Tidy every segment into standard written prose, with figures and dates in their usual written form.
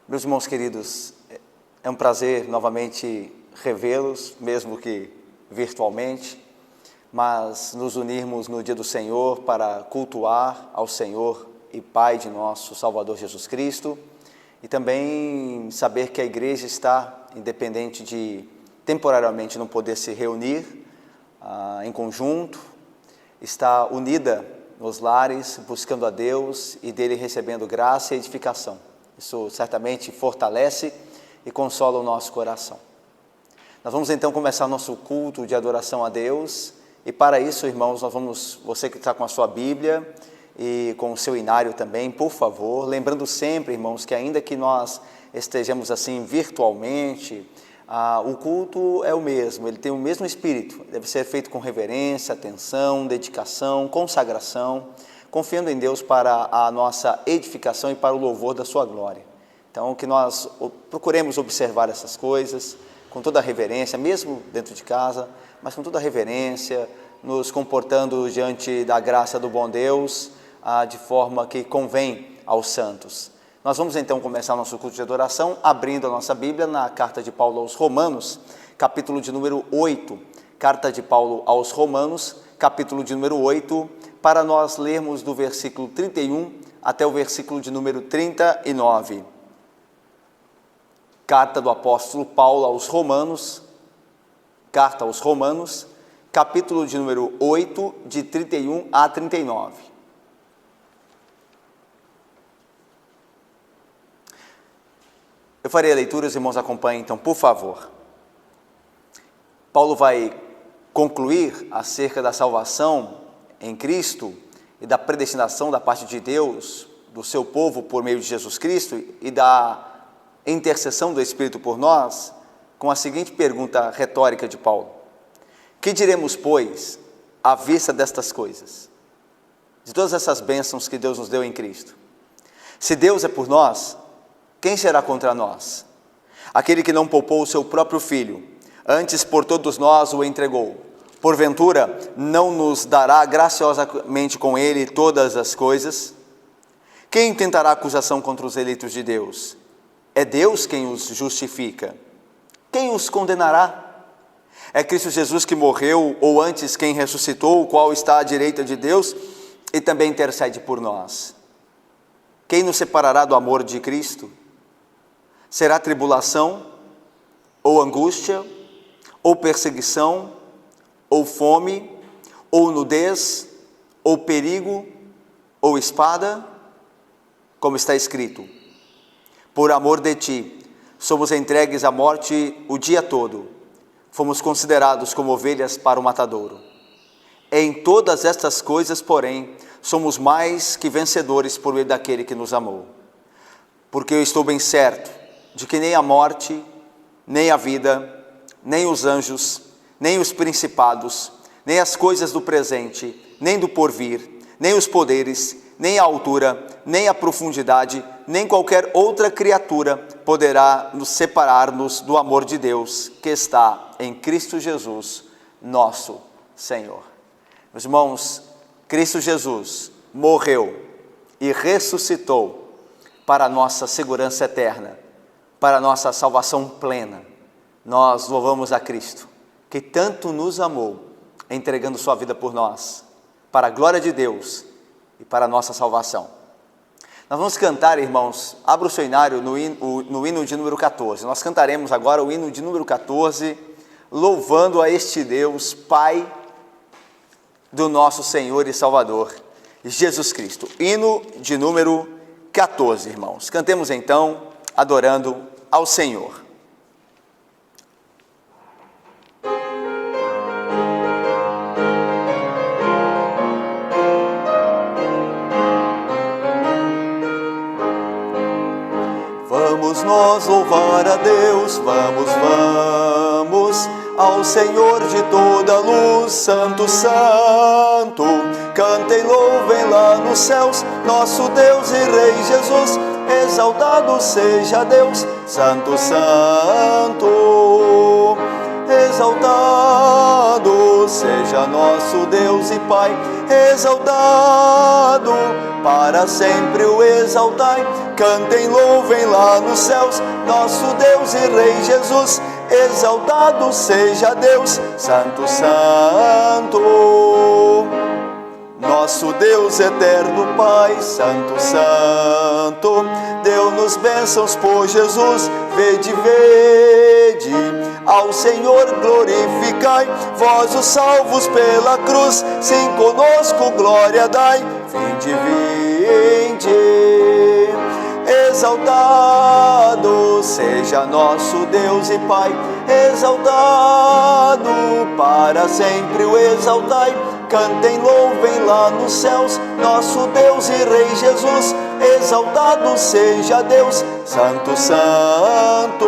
Meus irmãos queridos, é um prazer novamente revê-los, mesmo que virtualmente, mas nos unirmos no dia do Senhor para cultuar ao Senhor e Pai de nosso Salvador Jesus Cristo, e também saber que a igreja está, independente de temporariamente não poder se reunir em conjunto, está unida nos lares, buscando a Deus e dele recebendo graça e edificação. Isso certamente fortalece e consola o nosso coração. Nós vamos então começar nosso culto de adoração a Deus, e para isso, irmãos, você que está com a sua Bíblia e com o seu inário também, por favor, lembrando sempre, irmãos, que ainda que nós estejamos assim virtualmente, o culto é o mesmo, ele tem o mesmo espírito, deve ser feito com reverência, atenção, dedicação, consagração, confiando em Deus para a nossa edificação e para o louvor da sua glória. Então, que nós procuremos observar essas coisas com toda a reverência, mesmo dentro de casa, mas com toda a reverência, nos comportando diante da graça do bom Deus, de forma que convém aos santos. Nós vamos então começar nosso culto de adoração, abrindo a nossa Bíblia na carta de Paulo aos Romanos, capítulo de número 8. Carta de Paulo aos Romanos, capítulo de número 8, para nós lermos do versículo 31 até o versículo de número 39. Carta do apóstolo Paulo aos Romanos, carta aos Romanos, capítulo de número 8, de 31 a 39. Eu farei a leitura, os irmãos acompanhem então, por favor. Paulo vai concluir acerca da salvação em Cristo e da predestinação da parte de Deus, do seu povo por meio de Jesus Cristo e da intercessão do Espírito por nós, com a seguinte pergunta retórica de Paulo: que diremos, pois, à vista destas coisas, de todas essas bênçãos que Deus nos deu em Cristo? Se Deus é por nós, quem será contra nós? Aquele que não poupou o seu próprio filho, antes por todos nós o entregou, porventura não nos dará graciosamente com ele todas as coisas? Quem tentará acusação contra os eleitos de Deus? É Deus quem os justifica. Quem os condenará? É Cristo Jesus que morreu, ou antes quem ressuscitou, o qual está à direita de Deus e também intercede por nós. Quem nos separará do amor de Cristo? Será tribulação, ou angústia, ou perseguição, ou fome, ou nudez, ou perigo, ou espada? Como está escrito: por amor de ti, somos entregues à morte o dia todo, fomos considerados como ovelhas para o matadouro. Em todas estas coisas, porém, somos mais que vencedores por meio daquele que nos amou. Porque eu estou bem certo de que nem a morte, nem a vida, nem os anjos, nem os principados, nem as coisas do presente, nem do porvir, nem os poderes, nem a altura, nem a profundidade, nem qualquer outra criatura poderá nos separar-nos do amor de Deus que está em Cristo Jesus, nosso Senhor. Meus irmãos, Cristo Jesus morreu e ressuscitou para a nossa segurança eterna, para a nossa salvação plena. Nós louvamos a Cristo, que tanto nos amou, entregando sua vida por nós, para a glória de Deus e para a nossa salvação. Nós vamos cantar, irmãos, abra o seu inário no hino de número 14. Nós cantaremos agora o hino de número 14, louvando a este Deus, Pai do nosso Senhor e Salvador, Jesus Cristo. Hino de número 14, irmãos. Cantemos então, adorando ao Senhor. Vamos nós louvar a Deus, vamos ao Senhor de toda a luz, Santo, Santo. Cantem, louvem lá nos céus, nosso Deus e Rei Jesus, exaltado seja Deus, Santo, Santo. Exaltado seja nosso Deus e Pai, exaltado para sempre o exaltai. Cantem, louvem lá nos céus, nosso Deus e Rei Jesus. Exaltado seja Deus, Santo, Santo. Nosso Deus eterno Pai, Santo, Santo, deu-nos bênçãos por Jesus. Vede, vede, ao Senhor glorificai, vós os salvos pela cruz, sim, conosco glória dai. Vinde, vinde, exaltado seja nosso Deus e Pai, exaltado para sempre o exaltai. Cantem, louvem lá nos céus, nosso Deus e Rei Jesus. Exaltado seja Deus, Santo, Santo.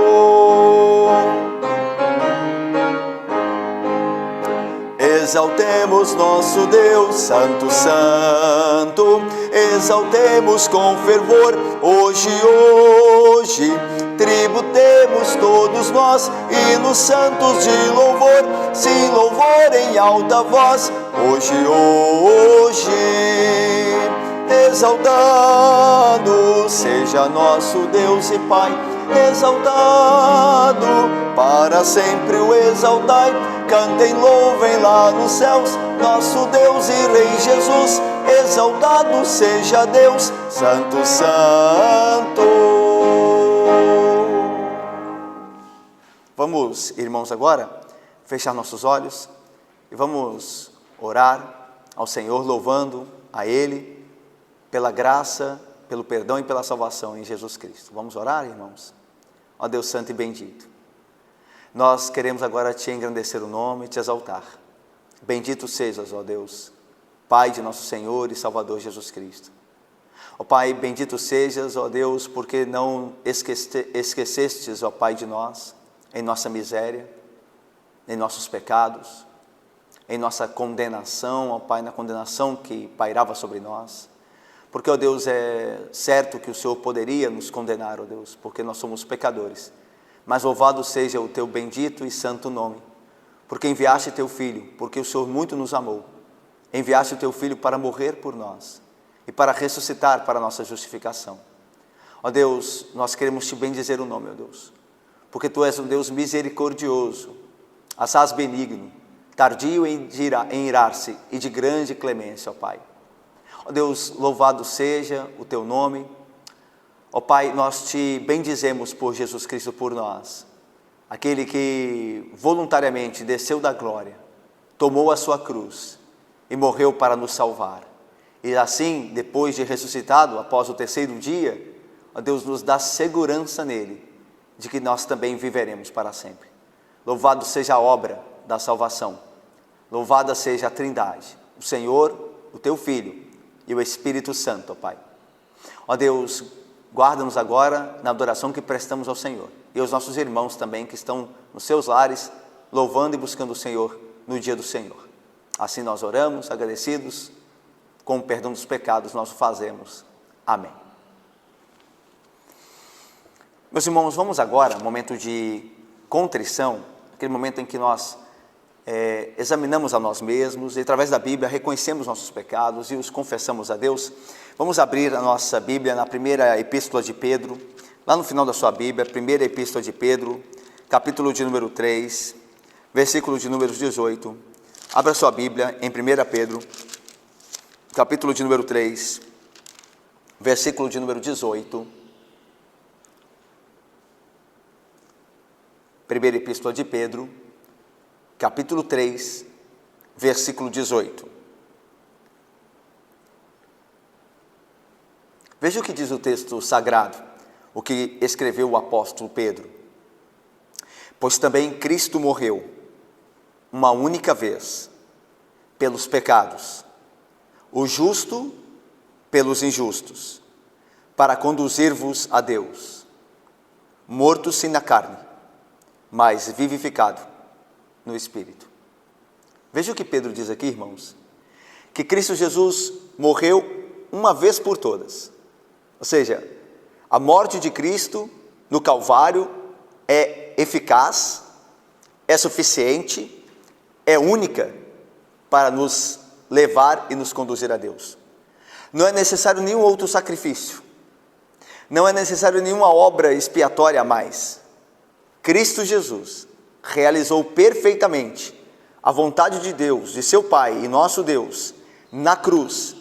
Exaltemos nosso Deus, Santo, Santo. Exaltemos com fervor, hoje, hoje. Tributemos todos nós hinos santos de louvor, sim, louvor em alta voz, hoje, hoje. Exaltado seja nosso Deus e Pai, exaltado para sempre o exaltai. Cantem, louvem lá nos céus, nosso Deus e Rei Jesus. Exaltado seja Deus, Santo, Santo. Vamos, irmãos, agora fechar nossos olhos e vamos orar ao Senhor, louvando a Ele pela graça, pelo perdão e pela salvação em Jesus Cristo. Vamos orar, irmãos? Ó Deus Santo e bendito, nós queremos agora Te engrandecer o nome e Te exaltar. Bendito sejas, ó Deus, Pai de nosso Senhor e Salvador Jesus Cristo. Ó Pai, bendito sejas, ó Deus, porque não esquecestes, ó Pai, de nós, em nossa miséria, em nossos pecados, em nossa condenação, ó Pai, na condenação que pairava sobre nós. Porque, ó Deus, é certo que o Senhor poderia nos condenar, ó Deus, porque nós somos pecadores. Mas louvado seja o Teu bendito e santo nome, porque enviaste Teu Filho, porque o Senhor muito nos amou. Enviaste o Teu Filho para morrer por nós e para ressuscitar para a nossa justificação. Ó Deus, nós queremos Te bendizer o nome, ó Deus, porque Tu és um Deus misericordioso, assaz benigno, tardio em irar-se e de grande clemência, ó Pai. Ó Deus, louvado seja o Teu nome. Ó Pai, nós Te bendizemos por Jesus Cristo por nós, aquele que voluntariamente desceu da glória, tomou a sua cruz e morreu para nos salvar. E assim, depois de ressuscitado, após o terceiro dia, ó Deus, nos dá segurança nele, de que nós também viveremos para sempre. Louvado seja a obra da salvação, louvada seja a Trindade, o Senhor, o Teu Filho e o Espírito Santo, ó Pai. Ó Deus, guarda-nos agora na adoração que prestamos ao Senhor, e aos nossos irmãos também que estão nos seus lares, louvando e buscando o Senhor no dia do Senhor. Assim nós oramos, agradecidos, com o perdão dos pecados nós o fazemos. Amém. Meus irmãos, vamos agora, momento de contrição, aquele momento em que nós examinamos a nós mesmos e, através da Bíblia, reconhecemos nossos pecados e os confessamos a Deus. Vamos abrir a nossa Bíblia na primeira epístola de Pedro, lá no final da sua Bíblia, primeira epístola de Pedro, capítulo de número 3, versículo de número 18. Abra sua Bíblia em 1 Pedro, capítulo de número 3, versículo de número 18. Primeira Epístola de Pedro, capítulo 3, versículo 18. Veja o que diz o texto sagrado, o que escreveu o apóstolo Pedro. Pois também Cristo morreu, uma única vez, pelos pecados, o justo pelos injustos, para conduzir-vos a Deus, morto sim na carne, mas vivificado no Espírito. Veja o que Pedro diz aqui, irmãos, que Cristo Jesus morreu uma vez por todas. Ou seja, a morte de Cristo no Calvário é eficaz, é suficiente, é única para nos levar e nos conduzir a Deus. Não é necessário nenhum outro sacrifício. Não é necessário nenhuma obra expiatória a mais. Cristo Jesus realizou perfeitamente a vontade de Deus, de seu Pai e nosso Deus, na cruz,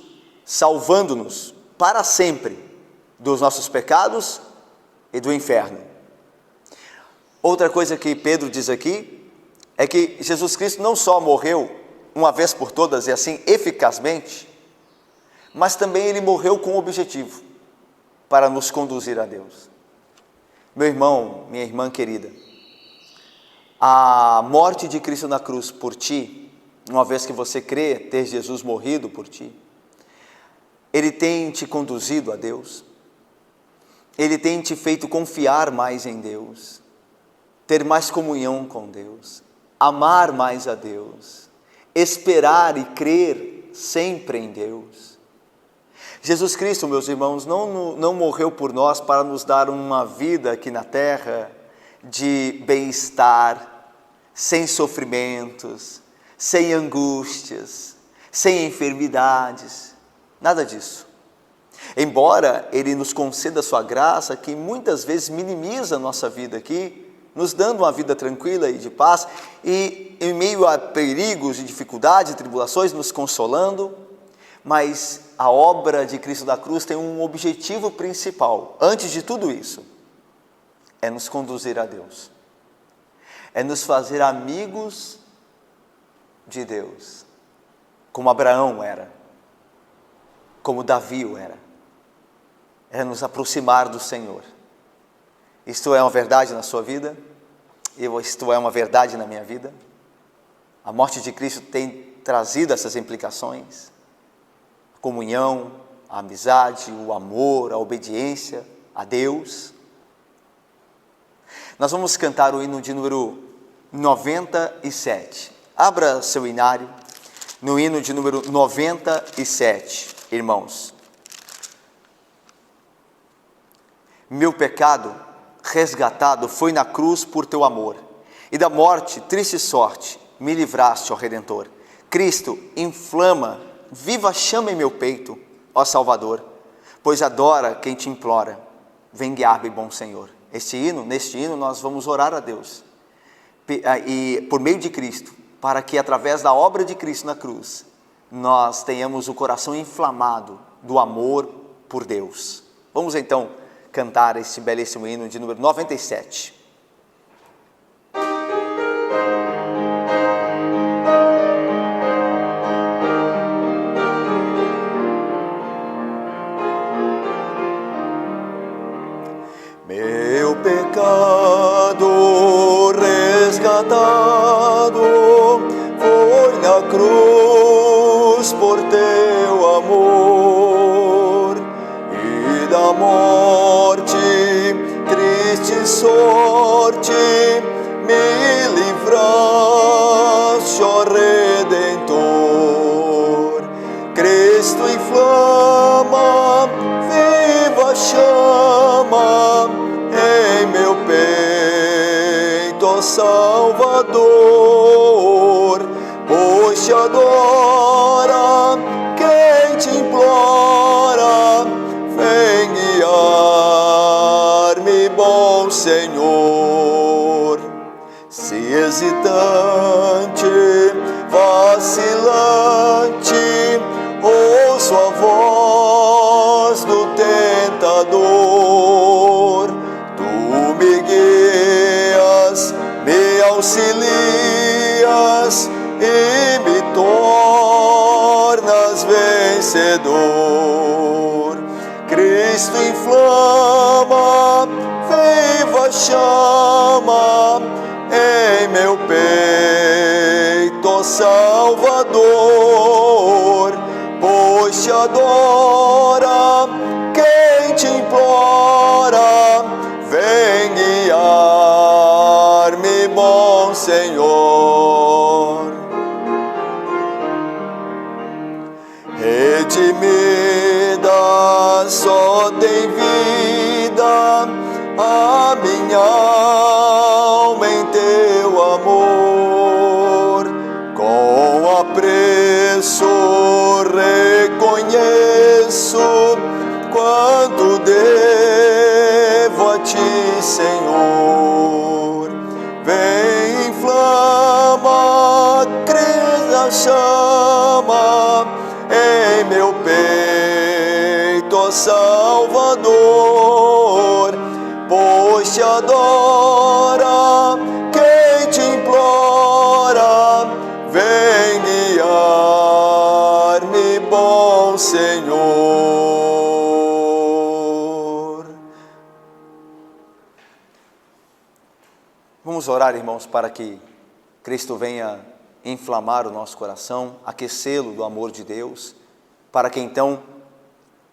salvando-nos para sempre dos nossos pecados e do inferno. Outra coisa que Pedro diz aqui é que Jesus Cristo não só morreu uma vez por todas e assim eficazmente, mas também ele morreu com um objetivo, para nos conduzir a Deus. Meu irmão, minha irmã querida, a morte de Cristo na cruz por ti, uma vez que você crê ter Jesus morrido por ti, Ele tem te conduzido a Deus, Ele tem te feito confiar mais em Deus, ter mais comunhão com Deus, amar mais a Deus, esperar e crer sempre em Deus. Jesus Cristo, meus irmãos, não morreu por nós para nos dar uma vida aqui na terra de bem-estar, sem sofrimentos, sem angústias, sem enfermidades, nada disso. Embora Ele nos conceda a sua graça, que muitas vezes minimiza a nossa vida aqui, nos dando uma vida tranquila e de paz, e em meio a perigos e dificuldades e tribulações, nos consolando, mas a obra de Cristo da cruz tem um objetivo principal, antes de tudo isso, é nos conduzir a Deus, é nos fazer amigos de Deus, como Abraão era, como Davi era, é nos aproximar do Senhor. Isto é uma verdade na sua vida, isto é uma verdade na minha vida. A morte de Cristo tem trazido essas implicações, a comunhão, a amizade, o amor, a obediência a Deus. Nós vamos cantar o hino de número 97. Abra seu hinário no hino de número 97, irmãos. Meu pecado resgatado foi na cruz por teu amor, e da morte, triste sorte, me livraste, ó Redentor. Cristo, inflama, viva chama em meu peito, ó Salvador, pois adora quem te implora, vem guiar-me, bom Senhor. Neste hino nós vamos orar a Deus, e por meio de Cristo, para que através da obra de Cristo na cruz, nós tenhamos o coração inflamado do amor por Deus. Vamos então cantar este belíssimo hino de número 97. Meu pecado resgatado foi na cruz por teu amor, e da morte, triste sorte, me livraste, ó Redentor. Cristo inflama, viva chama em meu peito, ó Salvador, pois te adora quem te implora, vem guiar-me, bom Senhor. Se hesitante, vacilante, ouço a voz do tentador, tu me guias, me auxilias e me tornas vencedor. Cristo inflama, viva chama em meu peito, ó Salvador, pois te adora quem te implora, vem guiar-me, bom Senhor. Redimida só tem vida a minha alma em teu amor, com apreço reconheço orar, irmãos, para que Cristo venha inflamar o nosso coração, aquecê-lo do amor de Deus, para que então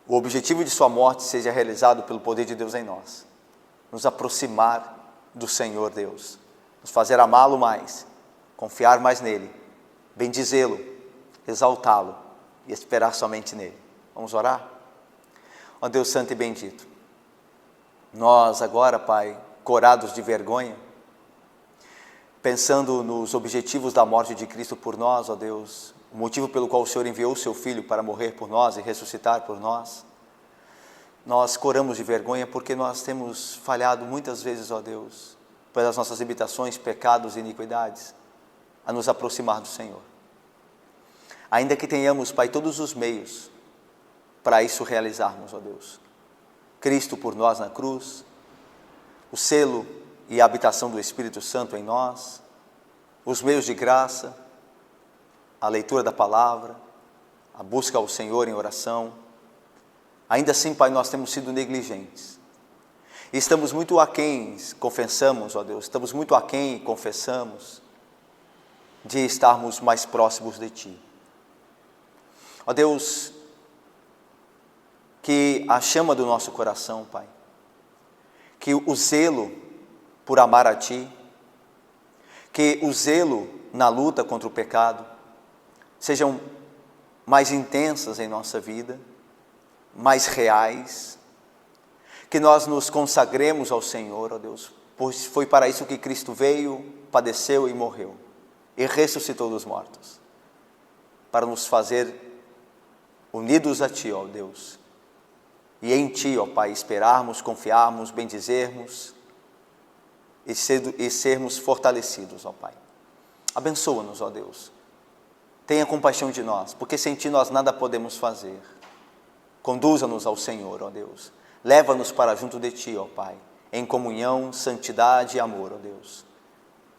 o objetivo de sua morte seja realizado pelo poder de Deus em nós, nos aproximar do Senhor Deus, nos fazer amá-lo mais, confiar mais nele, bendizê-lo, exaltá-lo e esperar somente nele. Vamos orar? Ó Deus santo e bendito, nós agora, Pai, corados de vergonha, pensando nos objetivos da morte de Cristo por nós, ó Deus, o motivo pelo qual o Senhor enviou o seu Filho para morrer por nós e ressuscitar por nós, nós coramos de vergonha porque nós temos falhado muitas vezes, ó Deus, pelas nossas limitações, pecados e iniquidades, a nos aproximar do Senhor. Ainda que tenhamos, Pai, todos os meios para isso realizarmos, ó Deus. Cristo por nós na cruz, o selo e a habitação do Espírito Santo em nós, os meios de graça, a leitura da palavra, a busca ao Senhor em oração. Ainda assim, Pai, nós temos sido negligentes. E estamos muito aquém, confessamos, ó Deus, estamos muito aquém, confessamos, de estarmos mais próximos de Ti. Ó Deus, que a chama do nosso coração, Pai, que o zelo por amar a Ti, que o zelo na luta contra o pecado, sejam mais intensas em nossa vida, mais reais, que nós nos consagremos ao Senhor, ó Deus, pois foi para isso que Cristo veio, padeceu e morreu, e ressuscitou dos mortos, para nos fazer unidos a Ti, ó Deus, e em Ti, ó Pai, esperarmos, confiarmos, bendizermos e sermos fortalecidos, ó Pai. Abençoa-nos, ó Deus. Tenha compaixão de nós, porque sem Ti nós nada podemos fazer. Conduza-nos ao Senhor, ó Deus. Leva-nos para junto de Ti, ó Pai, em comunhão, santidade e amor, ó Deus.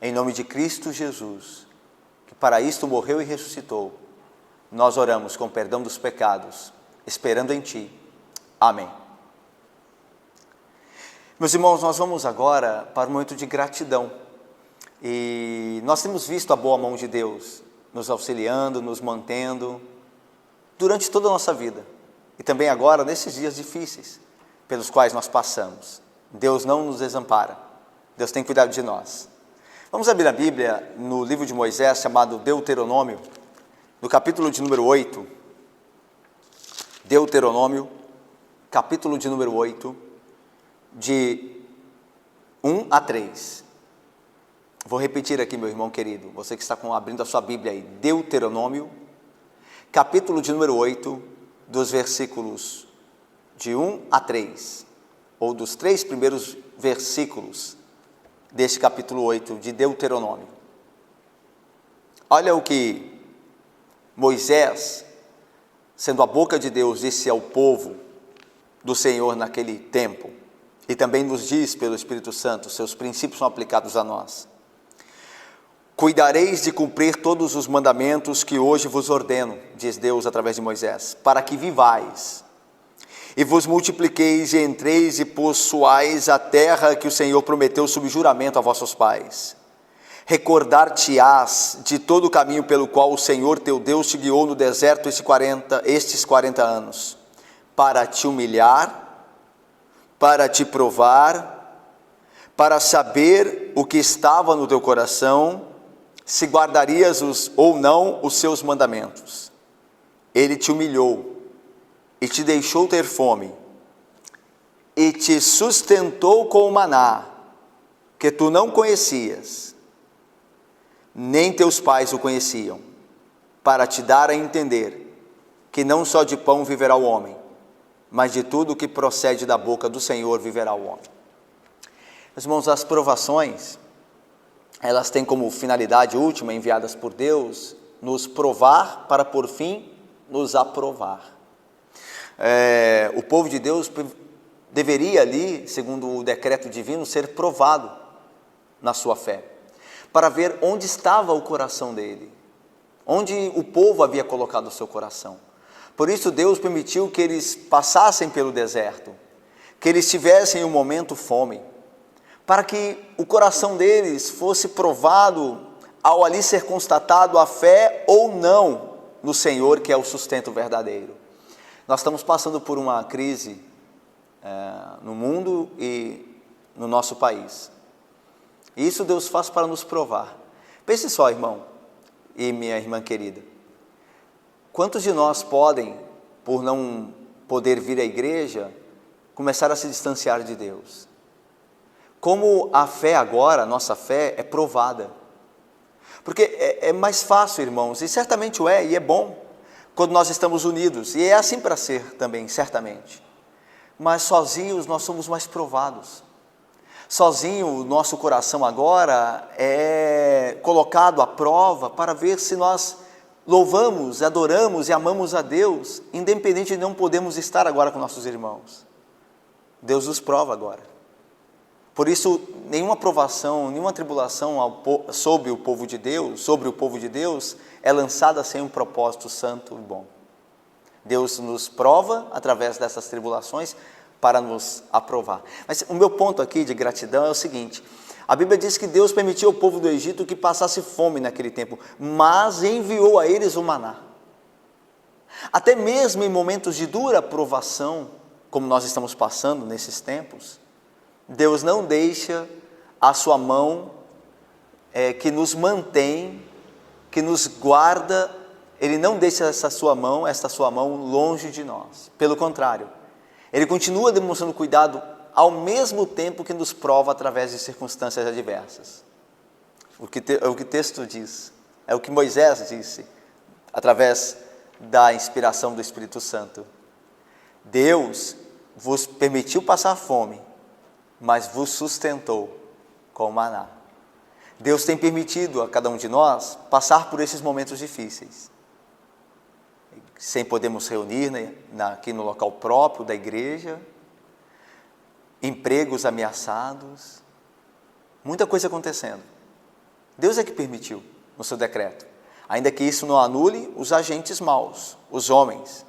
Em nome de Cristo Jesus, que para isto morreu e ressuscitou, nós oramos com perdão dos pecados, esperando em Ti. Amém. Meus irmãos, nós vamos agora para um momento de gratidão. E nós temos visto a boa mão de Deus nos auxiliando, nos mantendo durante toda a nossa vida. E também agora, nesses dias difíceis pelos quais nós passamos. Deus não nos desampara. Deus tem cuidado de nós. Vamos abrir a Bíblia no livro de Moisés, chamado Deuteronômio, no capítulo de número 8. Deuteronômio, capítulo de número 8, de 1 a 3. Vou repetir aqui, meu irmão querido, você que está abrindo a sua Bíblia aí. Deuteronômio, capítulo de número 8, dos versículos de 1 a 3, ou dos 3 primeiros versículos deste capítulo 8 de Deuteronômio. Olha o que Moisés, sendo a boca de Deus, disse ao povo do Senhor naquele tempo, e também nos diz pelo Espírito Santo, seus princípios são aplicados a nós. Cuidareis de cumprir todos os mandamentos que hoje vos ordeno, diz Deus através de Moisés, para que vivais, e vos multipliqueis e entreis e possuais a terra que o Senhor prometeu sob juramento a vossos pais. Recordar-te-ás de todo o caminho pelo qual o Senhor teu Deus te guiou no deserto estes 40 anos, para te humilhar, para te provar, para saber o que estava no teu coração, se guardarias ou não os seus mandamentos. Ele te humilhou e te deixou ter fome, e te sustentou com o maná, que tu não conhecias, nem teus pais o conheciam, para te dar a entender que não só de pão viverá o homem, mas de tudo que procede da boca do Senhor viverá o homem. Meus irmãos, as provações, elas têm como finalidade última, enviadas por Deus, nos provar para por fim nos aprovar. O povo de Deus deveria ali, segundo o decreto divino, ser provado na sua fé, para ver onde estava o coração dele, onde o povo havia colocado o seu coração. Por isso Deus permitiu que eles passassem pelo deserto, que eles tivessem um momento fome, para que o coração deles fosse provado ao ali ser constatado a fé ou não no Senhor, que é o sustento verdadeiro. Nós estamos passando por uma crise no mundo e no nosso país. E isso Deus faz para nos provar. Pense só, irmão e minha irmã querida. Quantos de nós podem, por não poder vir à igreja, começar a se distanciar de Deus? Como a fé agora, a nossa fé, é provada. Porque é mais fácil, irmãos, e certamente o é, e é bom, quando nós estamos unidos. E é assim para ser também, certamente. Mas sozinhos nós somos mais provados. Sozinho o nosso coração agora é colocado à prova para ver se nós louvamos, adoramos e amamos a Deus, independente de não podermos estar agora com nossos irmãos. Deus nos prova agora. Por isso, nenhuma provação, nenhuma tribulação sobre o povo de Deus, é lançada sem um propósito santo e bom. Deus nos prova através dessas tribulações para nos aprovar. Mas o meu ponto aqui de gratidão é o seguinte: a Bíblia diz que Deus permitiu ao povo do Egito que passasse fome naquele tempo, mas enviou a eles o maná. Até mesmo em momentos de dura provação, como nós estamos passando nesses tempos, Deus não deixa a sua mão que nos mantém, que nos guarda. Ele não deixa esta sua mão longe de nós. Pelo contrário, Ele continua demonstrando cuidado ao mesmo tempo que nos prova através de circunstâncias adversas. O que o texto diz, é o que Moisés disse, através da inspiração do Espírito Santo. Deus vos permitiu passar fome, mas vos sustentou com o maná. Deus tem permitido a cada um de nós passar por esses momentos difíceis, sem podermos reunir aqui no local próprio da igreja, empregos ameaçados, muita coisa acontecendo. Deus é que permitiu no seu decreto, ainda que isso não anule os agentes maus, os homens,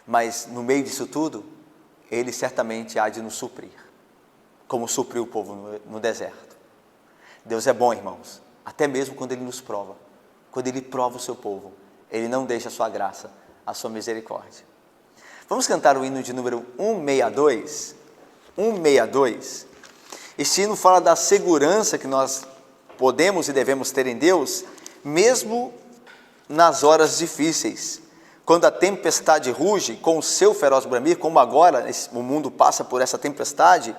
mas no meio disso tudo, Ele certamente há de nos suprir, como supriu o povo no deserto. Deus é bom, irmãos, até mesmo quando Ele nos prova, quando Ele prova o seu povo, Ele não deixa a sua graça, a sua misericórdia. Vamos cantar o hino de número 162. 162. Este hino fala da segurança que nós podemos e devemos ter em Deus, mesmo nas horas difíceis. Quando a tempestade ruge com o seu feroz bramir, como agora o mundo passa por essa tempestade,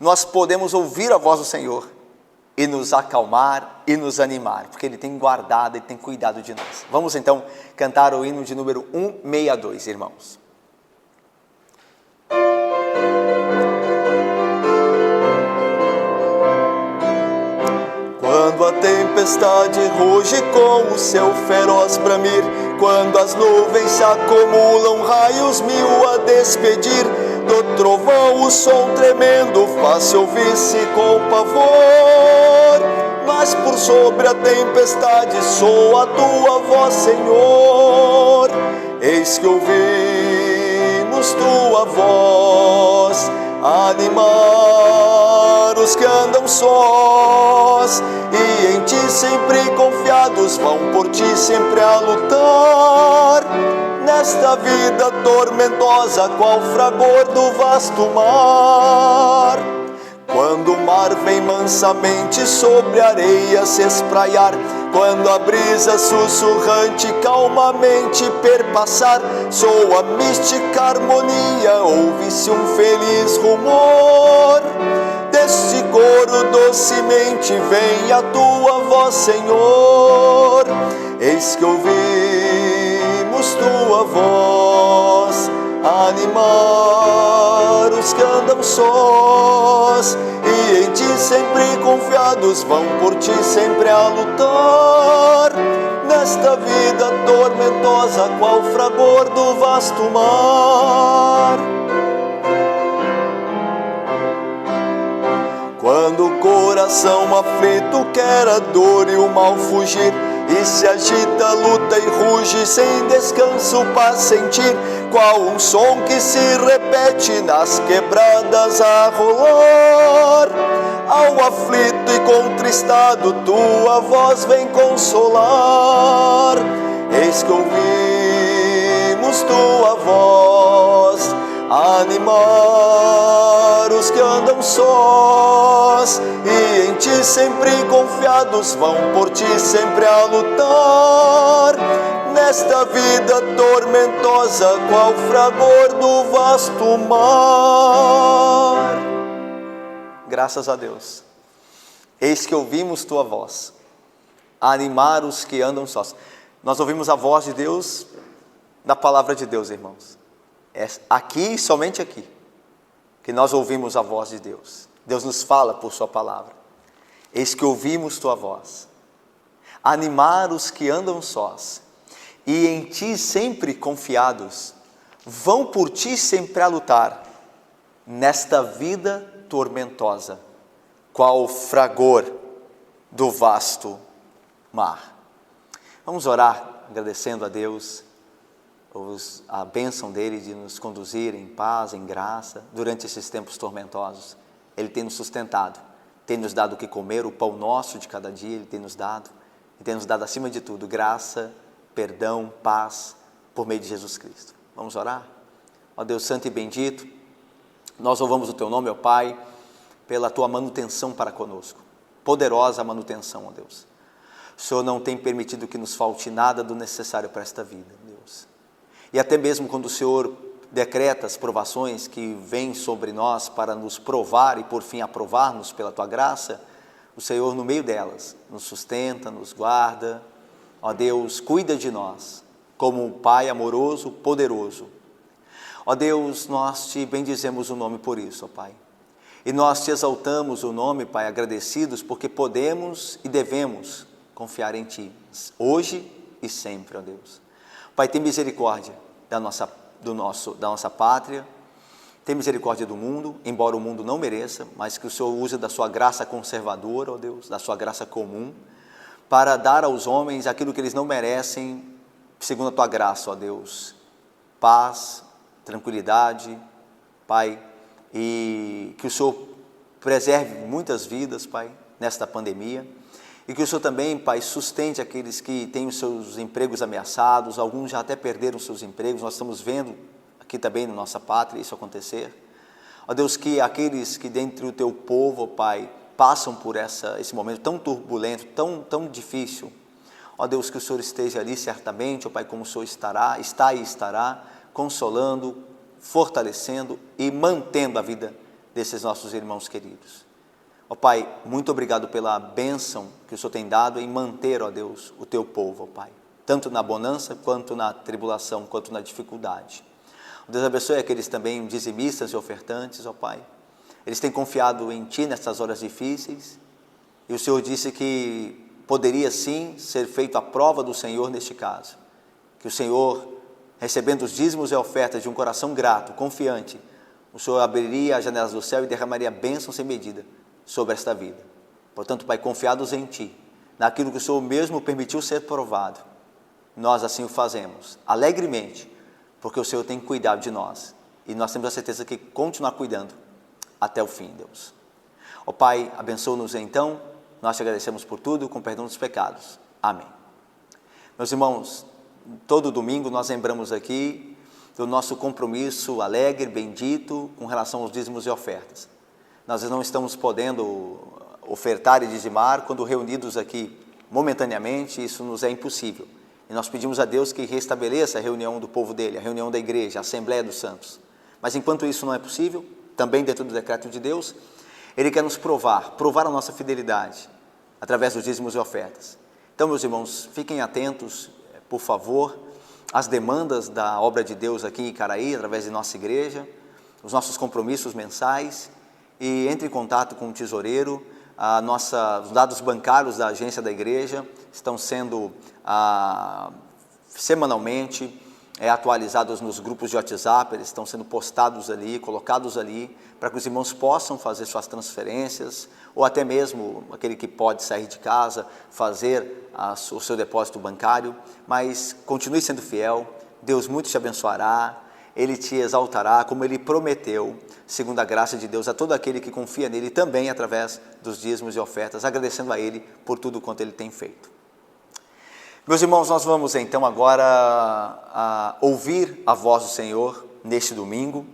nós podemos ouvir a voz do Senhor e nos acalmar e nos animar, porque Ele tem guardado e tem cuidado de nós. Vamos então cantar o hino de número 162, irmãos. Quando a tempestade ruge com o seu feroz bramir, quando as nuvens se acumulam, raios mil a despedir, do trovão o som tremendo faz-se ouvir-se com pavor. Mas por sobre a tempestade soa a tua voz, Senhor. Eis que ouvimos tua voz animar os que andam sós, e em ti sempre confiados vão por ti sempre a lutar. Nesta vida tormentosa, qual fragor do vasto mar. Quando o mar vem mansamente sobre a areia se espraiar, quando a brisa sussurrante calmamente perpassar, soa mística harmonia, ouve-se um feliz rumor. Deste coro docemente vem a tua voz, Senhor. Eis que ouvimos tua voz animar os que andam sós, e em ti sempre confiados vão por ti sempre a lutar. Nesta vida tormentosa, qual fragor do vasto mar. Quando o coração aflito quer a dor e o mal fugir, e se agita, luta e ruge sem descanso para sentir, qual um som que se repete nas quebradas a rolar. Ao aflito e contristado, tua voz vem consolar. Eis que ouvimos tua voz animar os que andam sós, e em ti sempre confiados vão por ti sempre a lutar. Nesta vida tormentosa, qual fragor do vasto mar. Graças a Deus. Eis que ouvimos tua voz animar os que andam sós. Nós ouvimos a voz de Deus na palavra de Deus, irmãos. É aqui, somente aqui, que nós ouvimos a voz de Deus. Deus nos fala por sua palavra. Eis que ouvimos tua voz animar os que andam sós, e em ti sempre confiados vão por ti sempre a lutar. Nesta vida tormentosa, qual fragor do vasto mar. Vamos orar agradecendo a Deus a bênção dele de nos conduzir em paz, em graça, durante esses tempos tormentosos. Ele tem nos sustentado, tem nos dado o que comer, o pão nosso de cada dia, ele tem nos dado acima de tudo graça, perdão, paz, por meio de Jesus Cristo. Vamos orar? Ó Deus santo e bendito, nós louvamos o teu nome, ó Pai, pela tua manutenção para conosco, poderosa manutenção, ó Deus. O Senhor não tem permitido que nos falte nada do necessário para esta vida, Deus. E até mesmo quando o Senhor decreta as provações que vêm sobre nós para nos provar e por fim aprovar-nos pela tua graça, o Senhor no meio delas nos sustenta, nos guarda. Ó Deus, cuida de nós como um Pai amoroso, poderoso. Ó Deus, nós te bendizemos o nome por isso, ó Pai. E nós te exaltamos o nome, Pai, agradecidos porque podemos e devemos confiar em Ti, hoje e sempre, ó Deus. Pai, tem misericórdia da nossa pátria, tem misericórdia do mundo, embora o mundo não mereça, mas que o Senhor use da sua graça conservadora, ó Deus, da sua graça comum, para dar aos homens aquilo que eles não merecem, segundo a tua graça, ó Deus. Paz, tranquilidade, Pai, e que o Senhor preserve muitas vidas, Pai, nesta pandemia, e que o Senhor também, Pai, sustente aqueles que têm os seus empregos ameaçados, alguns já até perderam os seus empregos, nós estamos vendo aqui também na nossa pátria isso acontecer. Ó Deus, que aqueles que dentre o teu povo, ó Pai, passam por esse momento tão turbulento, tão difícil, ó Deus, que o Senhor esteja ali certamente, ó Pai, como o Senhor está e estará, consolando, fortalecendo e mantendo a vida desses nossos irmãos queridos. Ó Pai, muito obrigado pela bênção que o Senhor tem dado em manter, ó Deus, o teu povo, ó Pai, tanto na bonança, quanto na tribulação, quanto na dificuldade. Ó Deus, abençoe aqueles também dizimistas e ofertantes, ó Pai. Eles têm confiado em Ti nessas horas difíceis, e o Senhor disse que poderia sim ser feita a prova do Senhor neste caso, que o Senhor, recebendo os dízimos e ofertas de um coração grato, confiante, o Senhor abriria as janelas do céu e derramaria bênção sem medida sobre esta vida. Portanto, Pai, confiados em Ti, naquilo que o Senhor mesmo permitiu ser provado, nós assim o fazemos, alegremente, porque o Senhor tem cuidado de nós, e nós temos a certeza que continuar cuidando até o fim, Deus. Ó Pai, abençoa-nos então, nós te agradecemos por tudo, com perdão dos pecados. Amém. Meus irmãos, todo domingo nós lembramos aqui do nosso compromisso alegre, bendito, com relação aos dízimos e ofertas. Nós não estamos podendo ofertar e dizimar quando reunidos aqui momentaneamente, isso nos é impossível. E nós pedimos a Deus que restabeleça a reunião do povo dele, a reunião da igreja, a Assembleia dos Santos. Mas enquanto isso não é possível, também dentro do decreto de Deus, Ele quer nos provar a nossa fidelidade, através dos dízimos e ofertas. Então, meus irmãos, fiquem atentos, por favor, às demandas da obra de Deus aqui em Icaraí, através de nossa igreja, os nossos compromissos mensais, e entre em contato com o tesoureiro. Os dados bancários da agência da igreja estão sendo semanalmente atualizados nos grupos de WhatsApp, eles estão sendo postados ali, colocados ali, para que os irmãos possam fazer suas transferências, ou até mesmo aquele que pode sair de casa, fazer o seu depósito bancário. Mas continue sendo fiel, Deus muito te abençoará, Ele te exaltará, como Ele prometeu. segundo a graça de Deus, a todo aquele que confia nele também através dos dízimos e ofertas, agradecendo a ele por tudo quanto ele tem feito. Meus irmãos, nós vamos então agora ouvir a voz do Senhor neste domingo,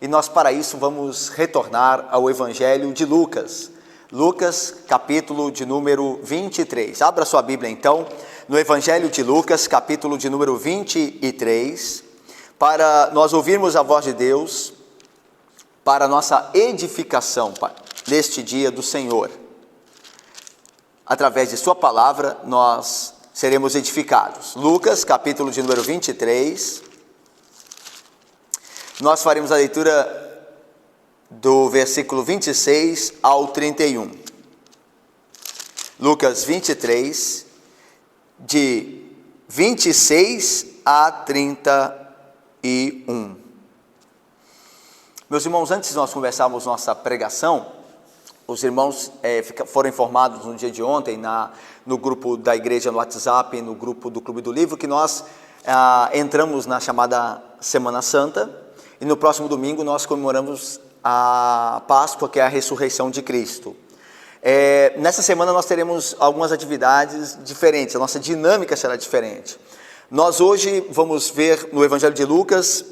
e nós para isso vamos retornar ao Evangelho de Lucas. Lucas, capítulo de número 23. Abra sua Bíblia então, no Evangelho de Lucas, capítulo de número 23, para nós ouvirmos a voz de Deus, para a nossa edificação neste dia do Senhor. Através de sua palavra, nós seremos edificados. Lucas, capítulo de número 23, nós faremos a leitura do versículo 26 ao 31. Lucas 23, de 26 a 31. Meus irmãos, antes de nós começarmos nossa pregação, os irmãos foram informados no dia de ontem, no grupo da igreja no WhatsApp, no grupo do Clube do Livro, que nós entramos na chamada Semana Santa, e no próximo domingo nós comemoramos a Páscoa, que é a ressurreição de Cristo. Nessa semana nós teremos algumas atividades diferentes, a nossa dinâmica será diferente. Nós hoje vamos ver no Evangelho de Lucas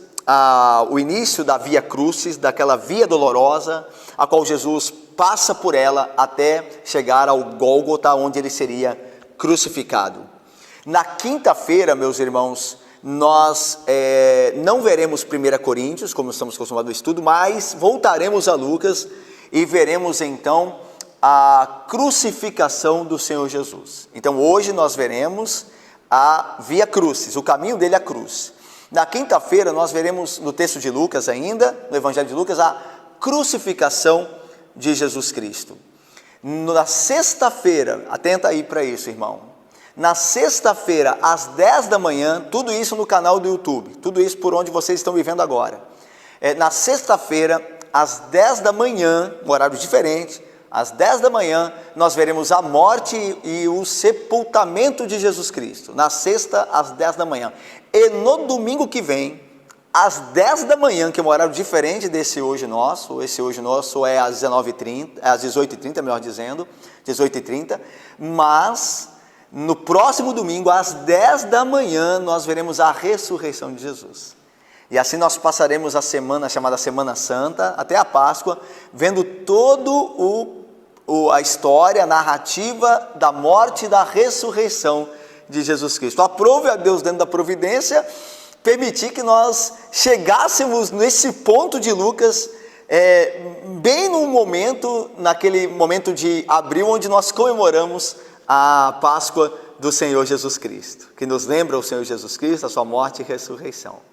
o início da Via Crucis, daquela via dolorosa, a qual Jesus passa por ela até chegar ao Gólgota, onde ele seria crucificado. Na quinta-feira, meus irmãos, nós não veremos 1 Coríntios, como estamos acostumados no estudo, mas voltaremos a Lucas e veremos então a crucificação do Senhor Jesus. Então hoje nós veremos a Via Crucis, o caminho dele à cruz. Na quinta-feira nós veremos no texto de Lucas ainda, no Evangelho de Lucas, a crucificação de Jesus Cristo. Na sexta-feira, atenta aí para isso, irmão. Na sexta-feira, às 10 da manhã, tudo isso no canal do YouTube, tudo isso por onde vocês estão me vendo agora. Na sexta-feira, às 10 da manhã, um horário diferente, às 10 da manhã, nós veremos a morte e o sepultamento de Jesus Cristo. Na sexta, às 10 da manhã. E no domingo que vem, às 10 da manhã, que é um horário diferente desse hoje nosso, esse hoje nosso é às 19h30, às 18h30, melhor dizendo, 18h30, mas no próximo domingo, às 10 da manhã, nós veremos a ressurreição de Jesus. E assim nós passaremos a semana chamada Semana Santa, até a Páscoa, vendo todo a história, a narrativa da morte e da ressurreição de Jesus Cristo. Aprove a Deus, dentro da providência, permitir que nós chegássemos nesse ponto de Lucas, bem no momento, naquele momento de abril, onde nós comemoramos a Páscoa do Senhor Jesus Cristo, que nos lembra o Senhor Jesus Cristo, a sua morte e ressurreição.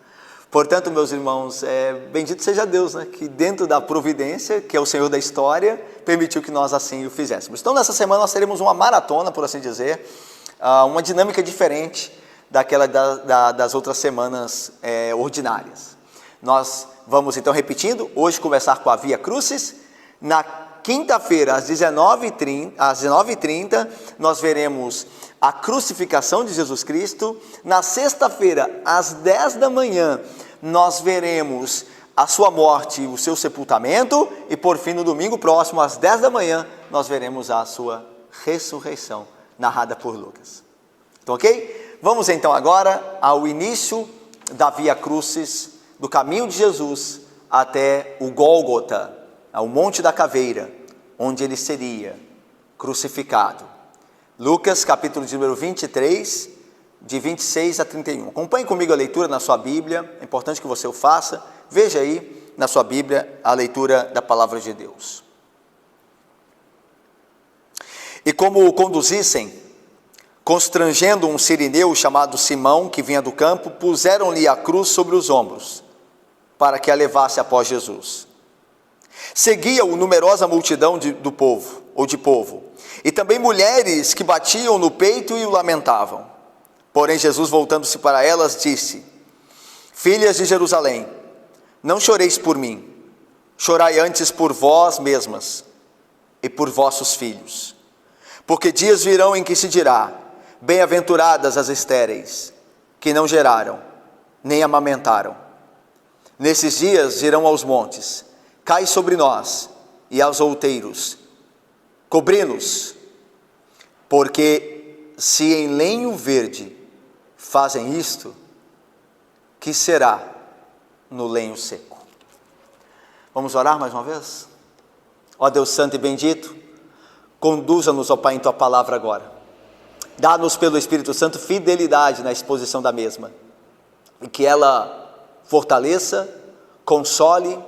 Portanto, meus irmãos, bendito seja Deus, né, que dentro da providência, que é o Senhor da história, permitiu que nós assim o fizéssemos. Então, nessa semana nós teremos uma maratona, por assim dizer, uma dinâmica diferente daquela das outras semanas ordinárias. Nós vamos então repetindo, hoje começar com a Via Crucis. Na quinta-feira, às 19h30, nós veremos a crucificação de Jesus Cristo. Na sexta-feira, às 10 da manhã, nós veremos a sua morte e o seu sepultamento. E por fim, no domingo próximo, às 10 da manhã, nós veremos a sua ressurreição, narrada por Lucas. Então, ok? Vamos então agora ao início da Via Crucis, do caminho de Jesus até o Gólgota, ao Monte da Caveira, onde ele seria crucificado. Lucas, capítulo de número 23, de 26 a 31. Acompanhe comigo a leitura na sua Bíblia, é importante que você o faça. Veja aí na sua Bíblia a leitura da palavra de Deus. E como o conduzissem, constrangendo um sirineu chamado Simão, que vinha do campo, puseram-lhe a cruz sobre os ombros, para que a levasse após Jesus. Seguia-o numerosa multidão de povo, e também mulheres que batiam no peito e o lamentavam. Porém, Jesus, voltando-se para elas, disse: Filhas de Jerusalém, não choreis por mim, chorai antes por vós mesmas e por vossos filhos. Porque dias virão em que se dirá: bem-aventuradas as estéreis, que não geraram, nem amamentaram. Nesses dias dirão aos montes: cai sobre nós e aos outeiros, cobri-nos, porque se em lenho verde fazem isto, que será no lenho seco? Vamos orar mais uma vez? Ó Deus santo e bendito, conduza-nos, ó Pai, em tua palavra agora. Dá-nos pelo Espírito Santo fidelidade na exposição da mesma, e que ela fortaleça, console,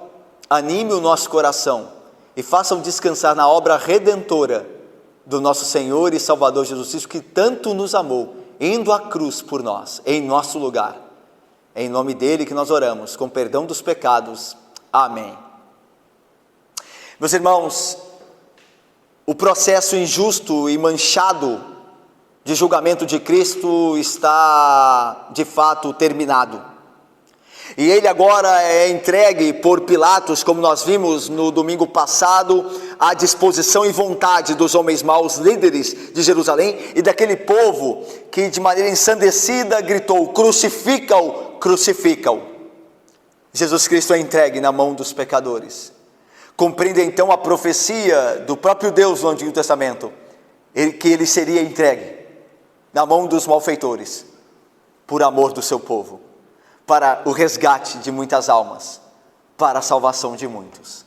anime o nosso coração e faça-o descansar na obra redentora do nosso Senhor e Salvador Jesus Cristo, que tanto nos amou, indo à cruz por nós, em nosso lugar. É em nome dele que nós oramos, com perdão dos pecados. Amém. Meus irmãos, o processo injusto e manchado de julgamento de Cristo está de fato terminado. E ele agora é entregue por Pilatos, como nós vimos no domingo passado, à disposição e vontade dos homens maus, líderes de Jerusalém, e daquele povo que de maneira ensandecida gritou: crucifica-o, crucifica-o. Jesus Cristo é entregue na mão dos pecadores. Cumprindo então a profecia do próprio Deus no Antigo Testamento, que ele seria entregue na mão dos malfeitores, por amor do seu povo, para o resgate de muitas almas, para a salvação de muitos.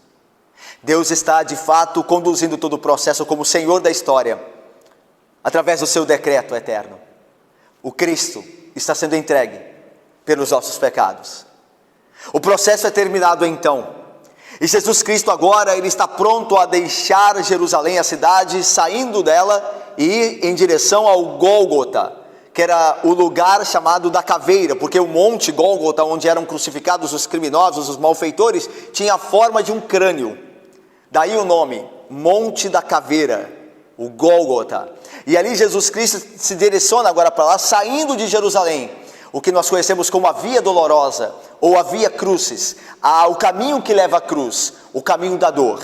Deus está de fato conduzindo todo o processo como Senhor da história, através do seu decreto eterno. O Cristo está sendo entregue pelos nossos pecados. O processo é terminado então, e Jesus Cristo agora ele está pronto a deixar Jerusalém, a cidade, saindo dela e ir em direção ao Gólgota, que era o lugar chamado da caveira, porque o monte Gólgota, onde eram crucificados os criminosos, os malfeitores, tinha a forma de um crânio. Daí o nome, Monte da Caveira, o Gólgota. E ali Jesus Cristo se direciona agora para lá, saindo de Jerusalém, o que nós conhecemos como a Via Dolorosa, ou a Via Crucis, o caminho que leva à cruz, o caminho da dor.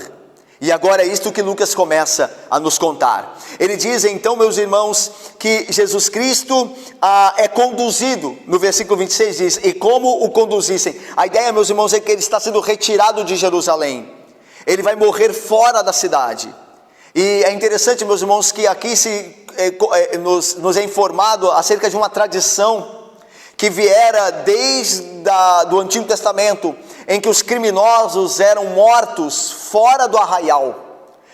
E agora é isto que Lucas começa a nos contar. Ele diz então, meus irmãos, que Jesus Cristo é conduzido, no versículo 26 diz, e como o conduzissem. A ideia, meus irmãos, é que ele está sendo retirado de Jerusalém. Ele vai morrer fora da cidade. E é interessante, meus irmãos, que aqui nos é informado acerca de uma tradição que viera desde do Antigo Testamento, em que os criminosos eram mortos fora do arraial,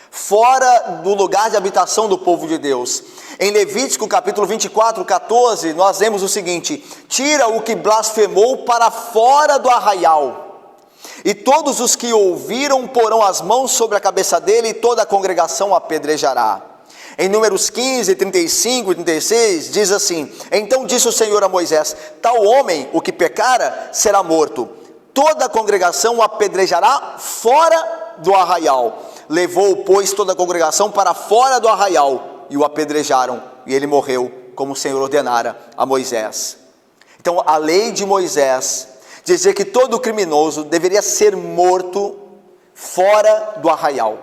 fora do lugar de habitação do povo de Deus. Em Levítico capítulo 24, 14, nós lemos o seguinte: tira o que blasfemou para fora do arraial, e todos os que ouviram porão as mãos sobre a cabeça dele, e toda a congregação o apedrejará. Em Números 15, 35 e 36, diz assim: então disse o Senhor a Moisés: tal homem, o que pecara, será morto. Toda a congregação o apedrejará fora do arraial. Levou, pois, toda a congregação para fora do arraial, e o apedrejaram, e ele morreu, como o Senhor ordenara a Moisés. Então, a lei de Moisés dizia que todo criminoso deveria ser morto fora do arraial,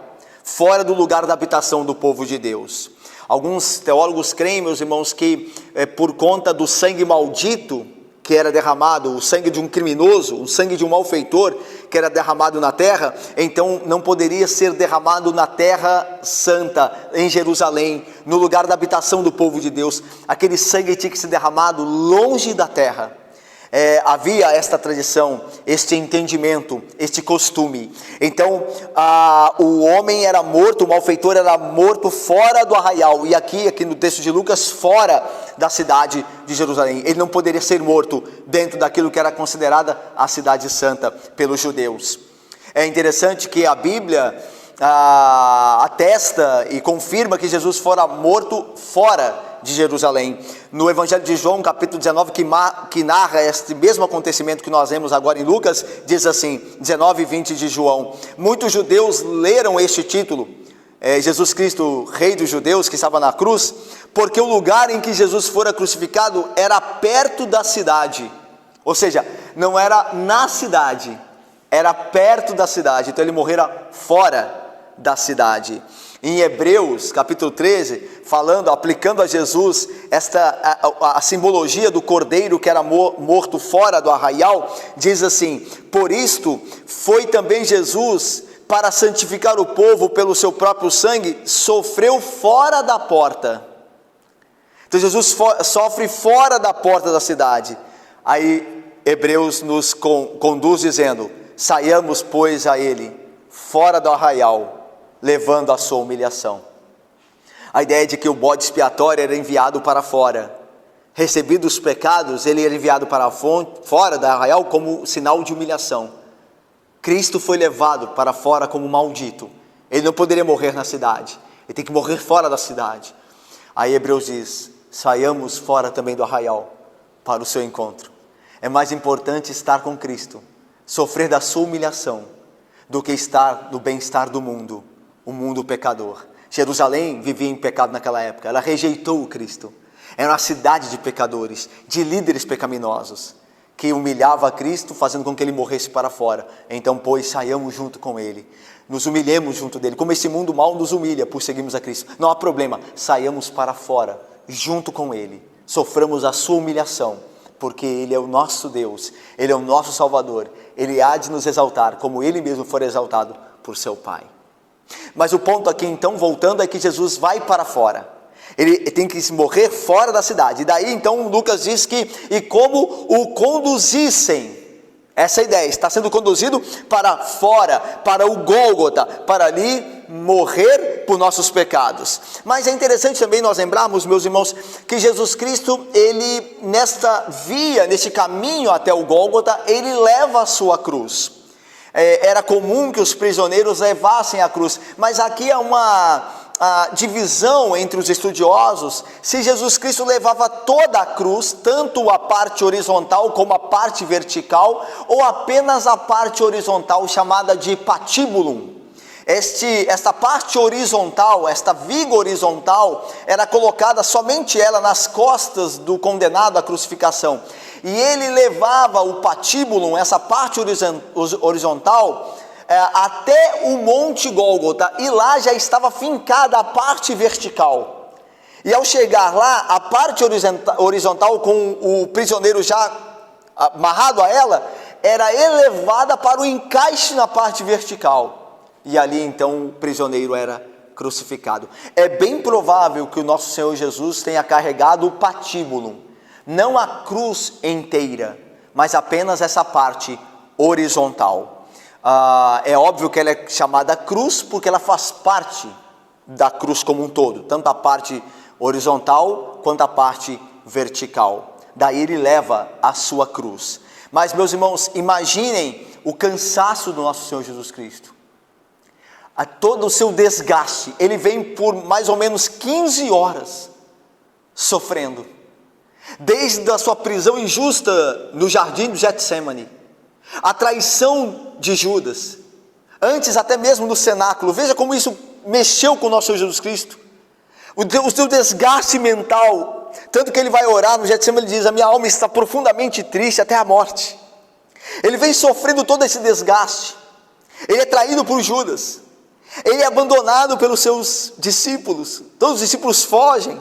fora do lugar da habitação do povo de Deus. Alguns teólogos creem, meus irmãos, que por conta do sangue maldito que era derramado, o sangue de um criminoso, o sangue de um malfeitor que era derramado na terra, então não poderia ser derramado na terra santa, em Jerusalém, no lugar da habitação do povo de Deus. Aquele sangue tinha que ser derramado longe da terra. Havia esta tradição, este entendimento, este costume. Então o homem era morto, o malfeitor era morto fora do arraial, e aqui no texto de Lucas, fora da cidade de Jerusalém. Ele não poderia ser morto dentro daquilo que era considerada a cidade santa pelos judeus. É interessante que a Bíblia atesta e confirma que Jesus fora morto fora de Jerusalém. No Evangelho de João, capítulo 19, que narra este mesmo acontecimento que nós vemos agora em Lucas, diz assim, 19 e 20 de João: muitos judeus leram este título, Jesus Cristo, Rei dos Judeus, que estava na cruz, porque o lugar em que Jesus fora crucificado era perto da cidade, ou seja, não era na cidade, era perto da cidade, então ele morrera fora da cidade. Em Hebreus, capítulo 13, aplicando a Jesus a simbologia do cordeiro que era morto fora do arraial, diz assim: por isto foi também Jesus, para santificar o povo pelo seu próprio sangue, sofreu fora da porta. Então Jesus sofre fora da porta da cidade. Aí Hebreus nos conduz dizendo: saiamos, pois, a ele, fora do arraial, levando a sua humilhação. A ideia de que o bode expiatório era enviado para fora, recebidos os pecados, ele era enviado para fora do arraial como sinal de humilhação. Cristo foi levado para fora como maldito. Ele não poderia morrer na cidade, ele tem que morrer fora da cidade. Aí Hebreus diz: saiamos fora também do arraial para o seu encontro. É mais importante estar com Cristo, sofrer da sua humilhação, do que estar no bem-estar do mundo, o mundo pecador. Jerusalém vivia em pecado naquela época, ela rejeitou o Cristo. Era uma cidade de pecadores, de líderes pecaminosos, que humilhava a Cristo, fazendo com que ele morresse para fora. Então, pois, saiamos junto com ele, nos humilhemos junto dele, como esse mundo mal nos humilha por seguirmos a Cristo. Não há problema, saiamos para fora, junto com ele, soframos a sua humilhação, porque ele é o nosso Deus, ele é o nosso Salvador, ele há de nos exaltar, como ele mesmo for exaltado por seu Pai. Mas o ponto aqui então, voltando, é que Jesus vai para fora, ele tem que morrer fora da cidade. E daí então Lucas diz que, e como o conduzissem, essa ideia, está sendo conduzido para fora, para o Gólgota, para ali morrer por nossos pecados. Mas é interessante também nós lembrarmos, meus irmãos, que Jesus Cristo, ele nesta via, neste caminho até o Gólgota, ele leva a sua cruz. Era comum que os prisioneiros levassem a cruz, mas aqui há uma divisão entre os estudiosos, se Jesus Cristo levava toda a cruz, tanto a parte horizontal como a parte vertical, ou apenas a parte horizontal, chamada de patíbulum. Esta parte horizontal, esta viga horizontal, era colocada somente ela nas costas do condenado à crucificação. E ele levava o patíbulum, essa parte horizontal, até o Monte Gólgota, e lá já estava fincada a parte vertical. E ao chegar lá, a parte horizontal, com o prisioneiro já amarrado a ela, era elevada para o encaixe na parte vertical. E ali então o prisioneiro era crucificado. É bem provável que o nosso Senhor Jesus tenha carregado o patíbulum, não a cruz inteira, mas apenas essa parte horizontal. É óbvio que ela é chamada cruz porque ela faz parte da cruz como um todo, tanto a parte horizontal quanto a parte vertical. Daí ele leva a sua cruz. Mas, meus irmãos, imaginem o cansaço do nosso Senhor Jesus Cristo, a todo o seu desgaste. Ele vem por mais ou menos 15 horas sofrendo, desde a sua prisão injusta no jardim do Getsêmani, a traição de Judas, antes até mesmo no cenáculo. Veja como isso mexeu com o nosso Senhor Jesus Cristo, o seu desgaste mental, tanto que ele vai orar no Getsêmani, ele diz: a minha alma está profundamente triste até a morte. Ele vem sofrendo todo esse desgaste, ele é traído por Judas, ele é abandonado pelos seus discípulos, todos os discípulos fogem,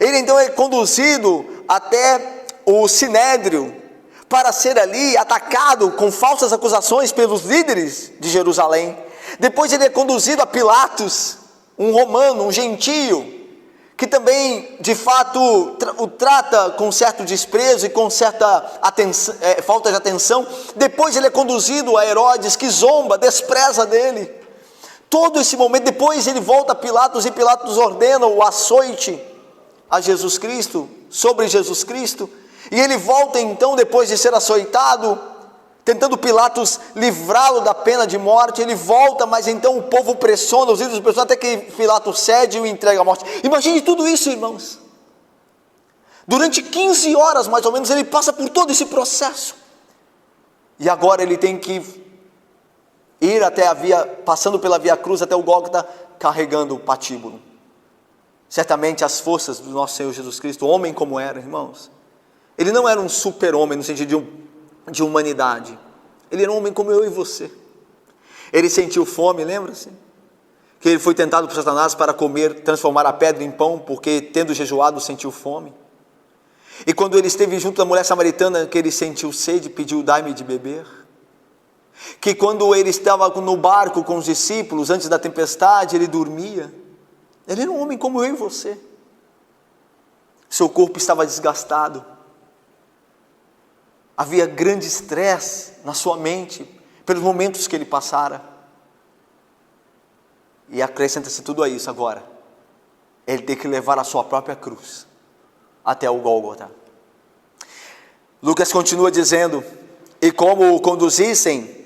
ele então é conduzido até o Sinédrio, para ser ali atacado com falsas acusações pelos líderes de Jerusalém. Depois ele é conduzido a Pilatos, um romano, um gentio, que também de fato o trata com certo desprezo e com certa falta de atenção. Depois ele é conduzido a Herodes, que zomba, despreza dele. Todo esse momento, depois ele volta a Pilatos, e Pilatos ordena o açoite a Jesus Cristo, sobre Jesus Cristo. E ele volta então, depois de ser açoitado, tentando Pilatos livrá-lo da pena de morte. Ele volta, mas então o povo pressiona, os líderes pressionam, até que Pilatos cede e o entrega à morte. Imagine tudo isso, irmãos. Durante 15 horas, mais ou menos, ele passa por todo esse processo. E agora ele tem que ir até passando pela Via Cruz, até o Gólgota, carregando o patíbulo. Certamente as forças do nosso Senhor Jesus Cristo, homem como era, irmãos, ele não era um super-homem no sentido de humanidade. Ele era um homem como eu e você. Ele sentiu fome, lembra-se? que ele foi tentado por Satanás para comer, transformar a pedra em pão, porque tendo jejuado sentiu fome. E quando ele esteve junto da mulher samaritana, que ele sentiu sede, pediu: dai-me de beber. Que quando ele estava no barco com os discípulos, antes da tempestade, ele dormia. Ele era um homem como eu e você. Seu corpo estava desgastado. Havia grande estresse na sua mente, pelos momentos que ele passara. E acrescenta-se tudo a isso agora, ele tem que levar a sua própria cruz até o Gólgota. Lucas continua dizendo: e como o conduzissem,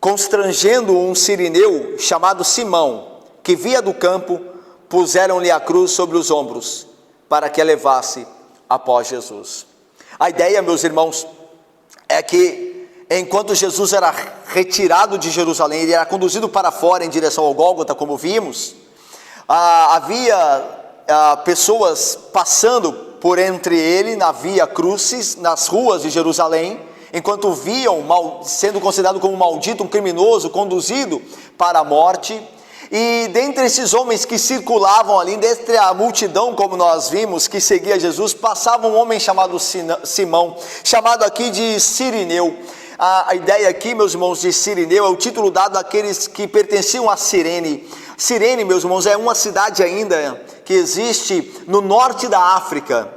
constrangendo um sirineu chamado Simão, que via do campo, puseram-lhe a cruz sobre os ombros, para que a levasse após Jesus. A ideia, meus irmãos, é que enquanto Jesus era retirado de Jerusalém, ele era conduzido para fora em direção ao Gólgota, como vimos, havia pessoas passando por entre ele na via Crucis, nas ruas de Jerusalém, enquanto viam sendo considerado como maldito, um criminoso, conduzido para a morte. E dentre esses homens que circulavam ali, dentre a multidão, como nós vimos, que seguia Jesus, passava um homem chamado Simão, chamado aqui de Cirineu. A ideia aqui, meus irmãos, de Cirineu é o título dado àqueles que pertenciam a Cirene. Cirene, meus irmãos, é uma cidade ainda que existe no norte da África.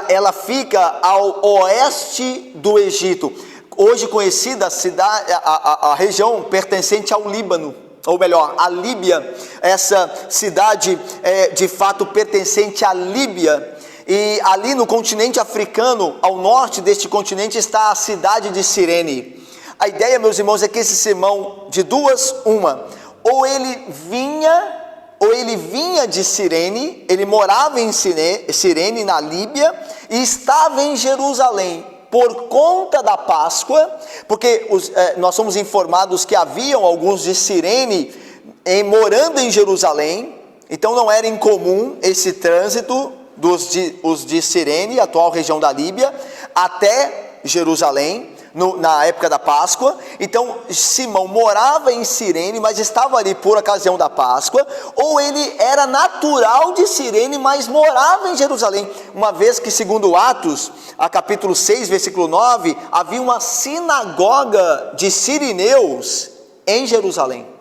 Ela fica ao oeste do Egito, hoje conhecida a região pertencente ao Líbano, ou melhor, a Líbia. Essa cidade é de fato pertencente à Líbia. E ali no continente africano, ao norte deste continente, está a cidade de Cirene. A ideia, meus irmãos, é que esse Simão, de duas, uma, ou ele vinha de Cirene, ele morava em Cirene, na Líbia, e estava em Jerusalém por conta da Páscoa, porque nós somos informados que haviam alguns de Cirene morando em Jerusalém, então não era incomum esse trânsito os de Cirene, atual região da Líbia, até Jerusalém, na época da Páscoa. Então Simão morava em Cirene, mas estava ali por ocasião da Páscoa, ou ele era natural de Cirene, mas morava em Jerusalém, uma vez que, segundo Atos, a capítulo 6, versículo 9, havia uma sinagoga de sirineus em Jerusalém.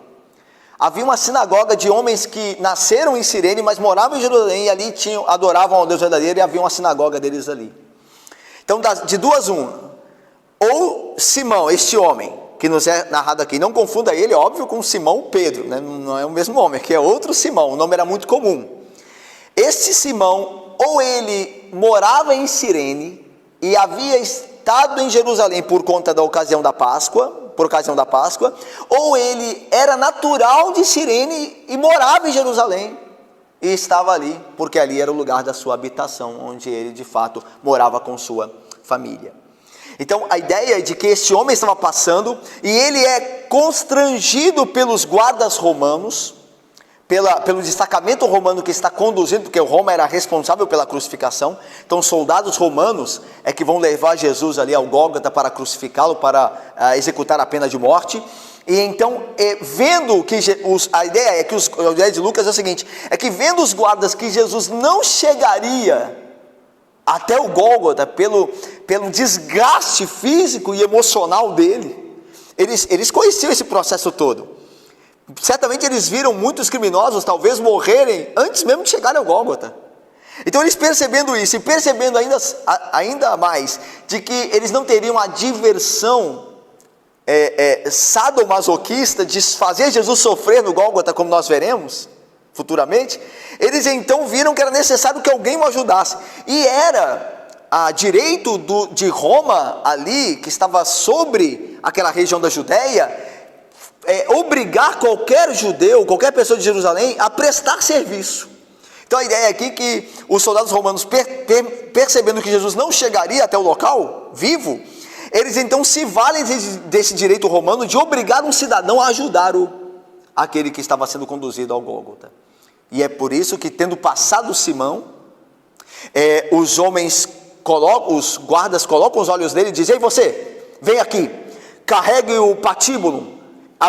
Havia uma sinagoga de homens que nasceram em Cirene, mas moravam em Jerusalém, e ali adoravam ao Deus verdadeiro, e havia uma sinagoga deles ali. Então, de duas uma, ou Simão, este homem que nos é narrado aqui, não confunda ele, óbvio, com Simão Pedro, né? Não é o mesmo homem, aqui é outro Simão, o nome era muito comum. Este Simão, ou ele morava em Cirene e havia estado em Jerusalém por conta da ocasião da Páscoa, ou ele era natural de Cirene e morava em Jerusalém e estava ali, porque ali era o lugar da sua habitação, onde ele de fato morava com sua família. Então a ideia é de que este homem estava passando e ele é constrangido pelos guardas romanos, pelo destacamento romano que está conduzindo, porque Roma era responsável pela crucificação. Então soldados romanos é que vão levar Jesus ali ao Gólgota para crucificá-lo, para executar a pena de morte. E então, vendo que a ideia de Lucas é o seguinte, é que vendo os guardas que Jesus não chegaria até o Gólgota pelo desgaste físico e emocional dele, eles conheciam esse processo todo. Certamente eles viram muitos criminosos talvez morrerem antes mesmo de chegarem ao Gólgota. Então eles percebendo isso e percebendo ainda mais de que eles não teriam a diversão sadomasoquista de fazer Jesus sofrer no Gólgota, como nós veremos futuramente, eles então viram que era necessário que alguém o ajudasse. E era a direito de Roma ali, que estava sobre aquela região da Judéia, obrigar qualquer judeu, qualquer pessoa de Jerusalém a prestar serviço. Então a ideia aqui é que os soldados romanos, percebendo que Jesus não chegaria até o local vivo, eles então se valem desse direito romano de obrigar um cidadão a ajudar aquele que estava sendo conduzido ao Gólgota. E é por isso que, tendo passado Simão, os guardas colocam os olhos dele e dizem: ei, você, vem aqui, carregue o patíbulo,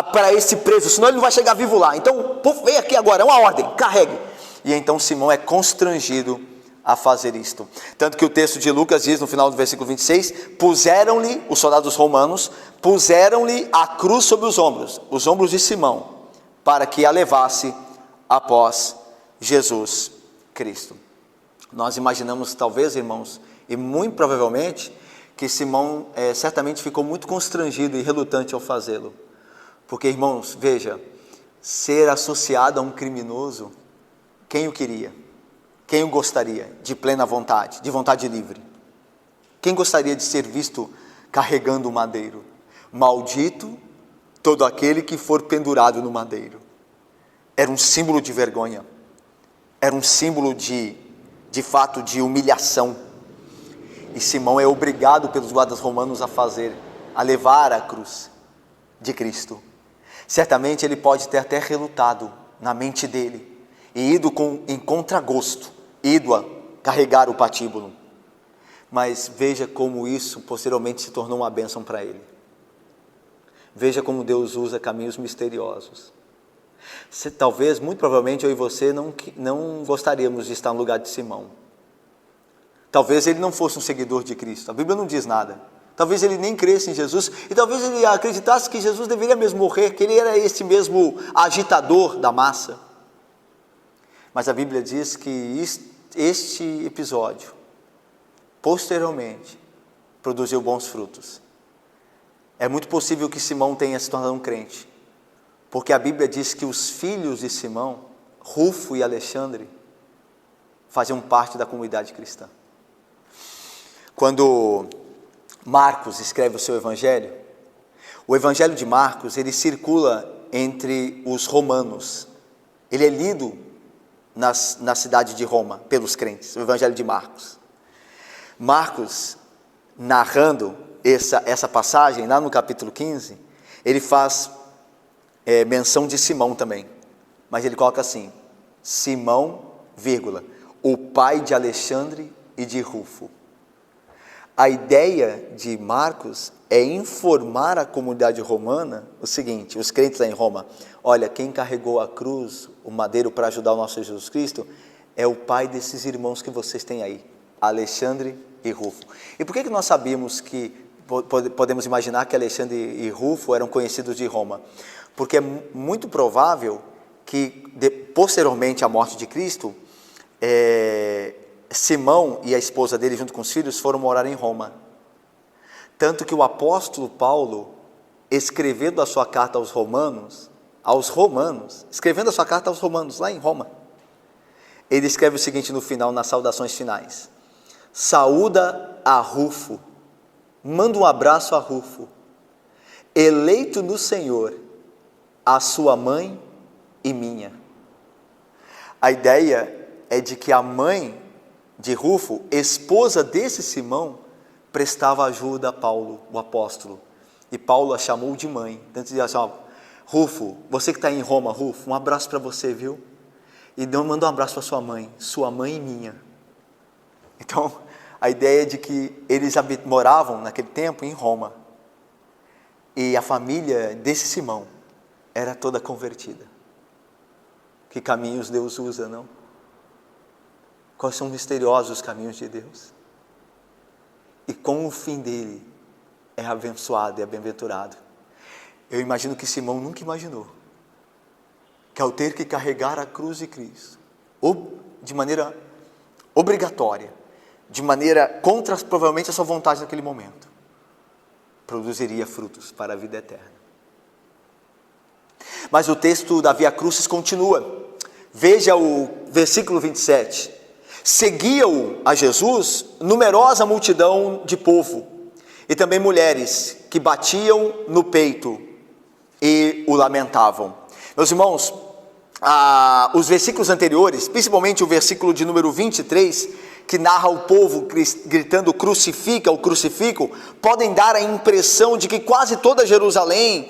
para esse preso, senão ele não vai chegar vivo lá. Então, vem aqui agora, é uma ordem, carregue. E então Simão é constrangido a fazer isto. Tanto que o texto de Lucas diz no final do versículo 26, puseram-lhe, os soldados romanos, puseram-lhe a cruz sobre os ombros de Simão, para que a levasse após Jesus Cristo. Nós imaginamos talvez, irmãos, e muito provavelmente, que Simão certamente ficou muito constrangido e relutante ao fazê-lo. Porque, irmãos, veja, ser associado a um criminoso, quem o queria? Quem o gostaria? De plena vontade, de vontade livre. Quem gostaria de ser visto carregando o madeiro? Maldito todo aquele que for pendurado no madeiro. Era um símbolo de vergonha. Era um símbolo de fato, de humilhação. E Simão é obrigado pelos guardas romanos a levar a cruz de Cristo. Certamente ele pode ter até relutado na mente dele e ido em contragosto, ido a carregar o patíbulo. Mas veja como isso posteriormente se tornou uma bênção para ele. Veja como Deus usa caminhos misteriosos. Talvez, muito provavelmente, eu e você não gostaríamos de estar no lugar de Simão. Talvez ele não fosse um seguidor de Cristo. A Bíblia não diz nada. Talvez ele nem cresce em Jesus. E talvez ele acreditasse que Jesus deveria mesmo morrer, que ele era esse mesmo agitador da massa. Mas a Bíblia diz que este episódio, posteriormente, produziu bons frutos. É muito possível que Simão tenha se tornado um crente. Porque a Bíblia diz que os filhos de Simão, Rufo e Alexandre, faziam parte da comunidade cristã. Quando Marcos escreve o seu evangelho, o evangelho de Marcos, ele circula entre os romanos. Ele é lido na cidade de Roma, pelos crentes, o evangelho de Marcos. Marcos, narrando essa passagem, lá no capítulo 15, ele faz menção de Simão também, mas ele coloca assim, Simão, vírgula, o pai de Alexandre e de Rufo. A ideia de Marcos é informar a comunidade romana o seguinte, os crentes lá em Roma, olha, quem carregou a cruz, o madeiro para ajudar o nosso Jesus Cristo, é o pai desses irmãos que vocês têm aí, Alexandre e Rufo. E por que nós sabíamos que, podemos imaginar que Alexandre e Rufo eram conhecidos de Roma? Porque é muito provável que, posteriormente à morte de Cristo, Simão e a esposa dele, junto com os filhos, foram morar em Roma. Tanto que o apóstolo Paulo, escrevendo a sua carta aos romanos, escrevendo a sua carta aos romanos, lá em Roma, ele escreve o seguinte no final, nas saudações finais, saúda a Rufo, manda um abraço a Rufo, eleito no Senhor, a sua mãe e minha. A ideia é de que a mãe de Rufo, esposa desse Simão, prestava ajuda a Paulo, o apóstolo. E Paulo a chamou de mãe. Então dizia assim, Rufo, você que está em Roma, Rufo, um abraço para você, viu? E manda um abraço para sua mãe e minha. Então, a ideia é de que eles moravam naquele tempo em Roma. E a família desse Simão era toda convertida. Que caminhos Deus usa, não? Quais são misteriosos os caminhos de Deus? E como o fim dele é abençoado e bem-aventurado. Eu imagino que Simão nunca imaginou que ao ter que carregar a cruz de Cristo, de maneira obrigatória, de maneira contra provavelmente a sua vontade naquele momento, produziria frutos para a vida eterna. Mas o texto da Via Crucis continua. Veja o versículo 27. Seguiam a Jesus numerosa multidão de povo e também mulheres que batiam no peito e o lamentavam. Meus irmãos, os versículos anteriores, principalmente o versículo de número 23, que narra o povo gritando crucifica, o crucifico, podem dar a impressão de que quase toda Jerusalém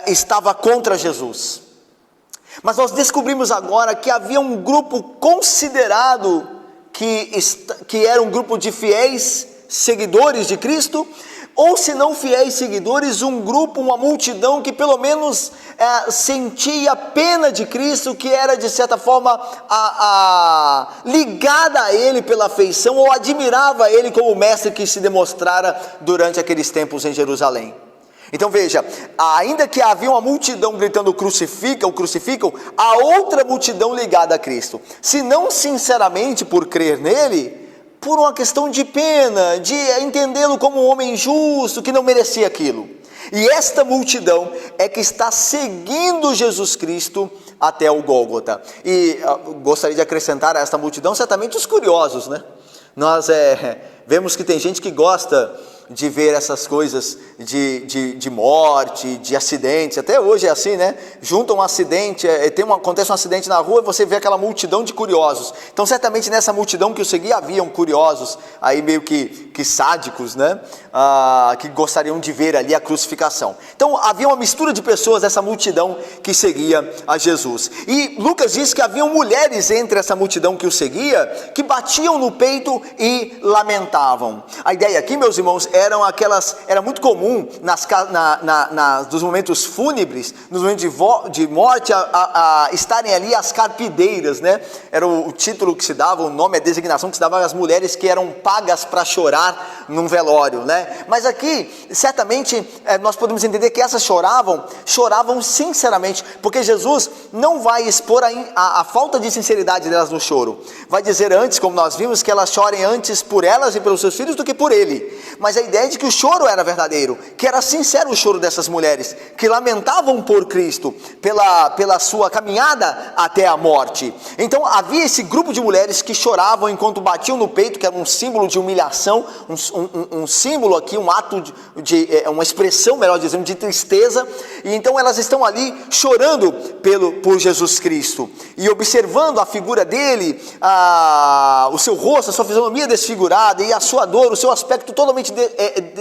estava contra Jesus. Mas nós descobrimos agora que havia um grupo considerado que era um grupo de fiéis seguidores de Cristo, ou se não fiéis seguidores, um grupo, uma multidão que pelo menos sentia a pena de Cristo, que era de certa forma ligada a Ele pela afeição, ou admirava Ele como mestre que se demonstrara durante aqueles tempos em Jerusalém. Então veja, ainda que havia uma multidão gritando crucificam, crucificam, há outra multidão ligada a Cristo, se não sinceramente por crer nele, por uma questão de pena, de entendê-lo como um homem justo, que não merecia aquilo. E esta multidão é que está seguindo Jesus Cristo até o Gólgota. E gostaria de acrescentar a esta multidão certamente os curiosos, né? Nós vemos que tem gente que gosta de ver essas coisas de morte, de acidentes. Até hoje é assim, né? Junta um acidente, acontece um acidente na rua e você vê aquela multidão de curiosos. Então certamente nessa multidão que o seguia haviam curiosos, aí meio que sádicos, né? Que gostariam de ver ali a crucificação. Então havia uma mistura de pessoas nessa multidão que seguia a Jesus. E Lucas diz que haviam mulheres entre essa multidão que o seguia, que batiam no peito e lamentavam. A ideia aqui, meus irmãos, era muito comum nos momentos fúnebres, nos momentos de morte, estarem ali as carpideiras, né? Era o título que se dava, o nome, a designação que se dava às mulheres que eram pagas para chorar num velório, né? Mas aqui, certamente, nós podemos entender que essas choravam sinceramente, porque Jesus não vai expor a falta de sinceridade delas no choro. Vai dizer antes, como nós vimos, que elas chorem antes por elas e pelos seus filhos do que por ele. Mas a ideia de que o choro era verdadeiro, que era sincero o choro dessas mulheres, que lamentavam por Cristo, pela sua caminhada até a morte. Então havia esse grupo de mulheres que choravam enquanto batiam no peito, que era um símbolo de humilhação, um símbolo aqui, um ato uma expressão, melhor dizendo, de tristeza. E então elas estão ali chorando por Jesus Cristo, e observando a figura dele, o seu rosto, a sua fisionomia desfigurada, e a sua dor, o seu aspecto totalmente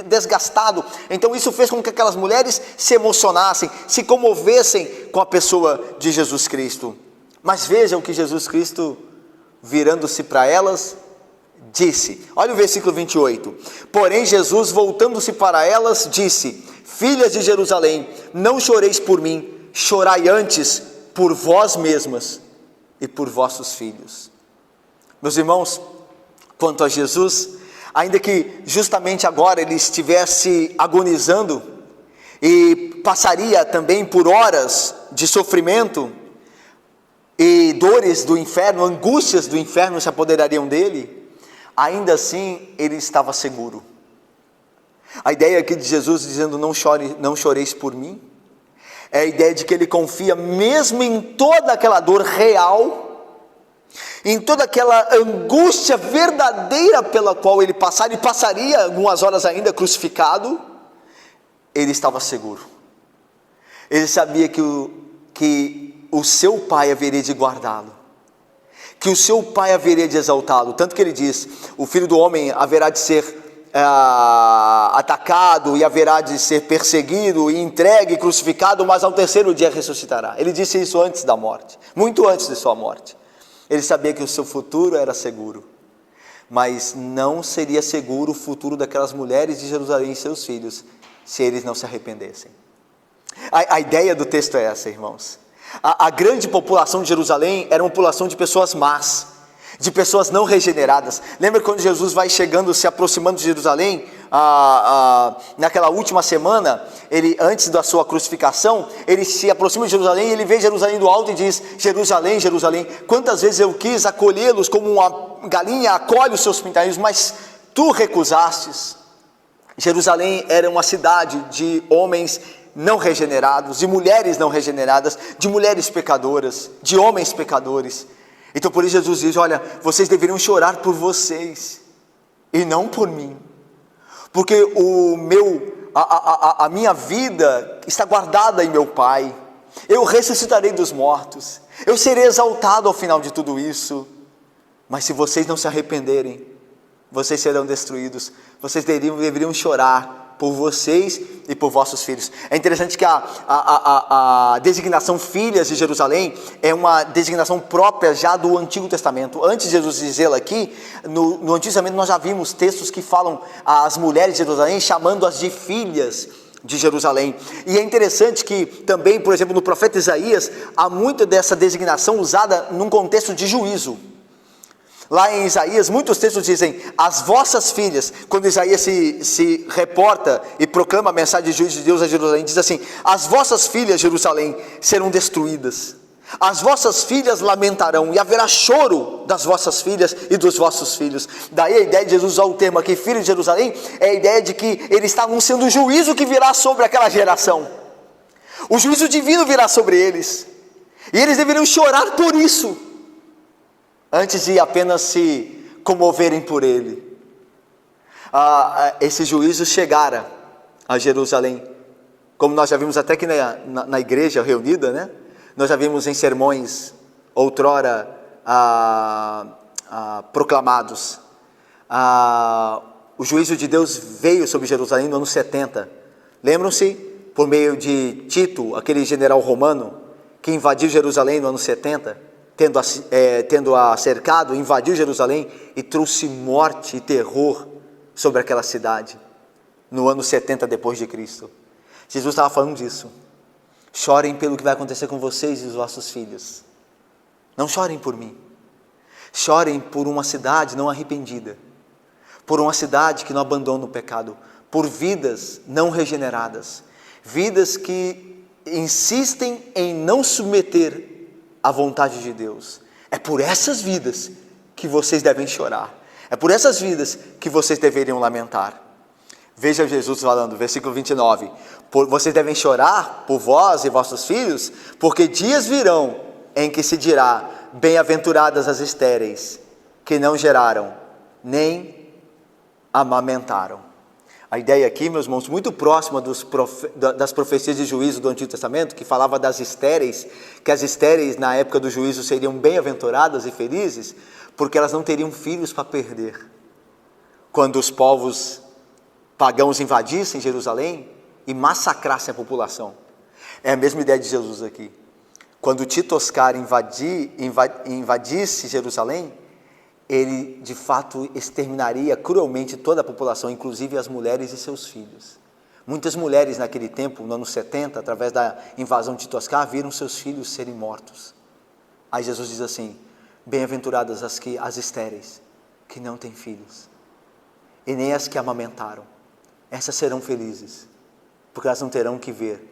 desgastado. Então isso fez com que aquelas mulheres se emocionassem, se comovessem com a pessoa de Jesus Cristo. Mas vejam que Jesus Cristo, virando-se para elas, disse, olha o versículo 28, porém Jesus, voltando-se para elas, disse, filhas de Jerusalém, não choreis por mim, chorai antes por vós mesmas e por vossos filhos. Meus irmãos, quanto a Jesus, ainda que justamente agora ele estivesse agonizando e passaria também por horas de sofrimento e dores do inferno, angústias do inferno se apoderariam dele, ainda assim ele estava seguro. A ideia aqui de Jesus dizendo não choreis por mim, é a ideia de que ele confia mesmo em toda aquela dor real, em toda aquela angústia verdadeira pela qual ele passaria algumas horas ainda crucificado, ele estava seguro. Ele sabia que o seu Pai haveria de guardá-lo, que o seu Pai haveria de exaltá-lo, tanto que ele diz, o Filho do Homem haverá de ser atacado e haverá de ser perseguido e entregue, crucificado, mas ao terceiro dia ressuscitará. Ele disse isso antes da morte, muito antes de sua morte. Ele sabia que o seu futuro era seguro, mas não seria seguro o futuro daquelas mulheres de Jerusalém e seus filhos, se eles não se arrependessem. A ideia do texto é essa, irmãos. A grande população de Jerusalém era uma população de pessoas más, de pessoas não regeneradas. Lembra quando Jesus vai chegando, se aproximando de Jerusalém, naquela última semana, antes da sua crucificação, ele se aproxima de Jerusalém, ele vê Jerusalém do alto e diz, Jerusalém, Jerusalém, quantas vezes eu quis acolhê-los como uma galinha acolhe os seus pintainhos, mas tu recusastes. Jerusalém era uma cidade de homens não regenerados, de mulheres não regeneradas, de mulheres pecadoras, de homens pecadores. Então por isso Jesus diz, olha, vocês deveriam chorar por vocês e não por mim, porque a minha vida está guardada em meu Pai, eu ressuscitarei dos mortos, eu serei exaltado ao final de tudo isso, mas se vocês não se arrependerem, vocês serão destruídos, vocês deveriam chorar por vocês e por vossos filhos. É interessante que a designação filhas de Jerusalém é uma designação própria já do Antigo Testamento. Antes de Jesus dizê-la aqui, no Antigo Testamento nós já vimos textos que falam as mulheres de Jerusalém chamando-as de filhas de Jerusalém. E é interessante que também, por exemplo, no profeta Isaías, há muito dessa designação usada num contexto de juízo. Lá em Isaías, muitos textos dizem, as vossas filhas, quando Isaías se reporta e proclama a mensagem de juízo de Deus a Jerusalém, diz assim, as vossas filhas, Jerusalém, serão destruídas, as vossas filhas lamentarão, e haverá choro das vossas filhas e dos vossos filhos. Daí a ideia de Jesus usar o termo aqui, filho de Jerusalém, é a ideia de que ele está anunciando o juízo que virá sobre aquela geração. O juízo divino virá sobre eles, e eles deveriam chorar por isso, antes de apenas se comoverem por ele. Esse juízo chegara a Jerusalém, como nós já vimos até aqui na igreja reunida, né? Nós já vimos em sermões outrora proclamados. O juízo de Deus veio sobre Jerusalém no ano 70. Lembram-se? Por meio de Tito, aquele general romano, que invadiu Jerusalém no ano 70, tendo-a cercado, invadiu Jerusalém e trouxe morte e terror sobre aquela cidade, no ano 70 depois de Cristo. Jesus estava falando disso. Chorem pelo que vai acontecer com vocês e os vossos filhos. Não chorem por mim. Chorem por uma cidade não arrependida, por uma cidade que não abandona o pecado, por vidas não regeneradas, vidas que insistem em não submeter à vontade de Deus. É por essas vidas que vocês devem chorar. É por essas vidas que vocês deveriam lamentar. Veja Jesus falando, versículo 29. Vocês devem chorar por vós e vossos filhos, porque dias virão em que se dirá, bem-aventuradas as estéreis, que não geraram, nem amamentaram. A ideia aqui, meus irmãos, muito próxima das profecias de juízo do Antigo Testamento, que falava das estéreis, que as estéreis na época do juízo seriam bem-aventuradas e felizes, porque elas não teriam filhos para perder. Quando os povos pagãos invadissem Jerusalém e massacrassem a população. É a mesma ideia de Jesus aqui. Quando Tito Oscar invadisse Jerusalém, ele de fato exterminaria cruelmente toda a população, inclusive as mulheres e seus filhos. Muitas mulheres naquele tempo, no ano 70, através da invasão de Tito Oscar, viram seus filhos serem mortos. Aí Jesus diz assim, bem-aventuradas as estéreis, que não têm filhos, e nem as que amamentaram. Essas serão felizes, porque elas não terão que ver,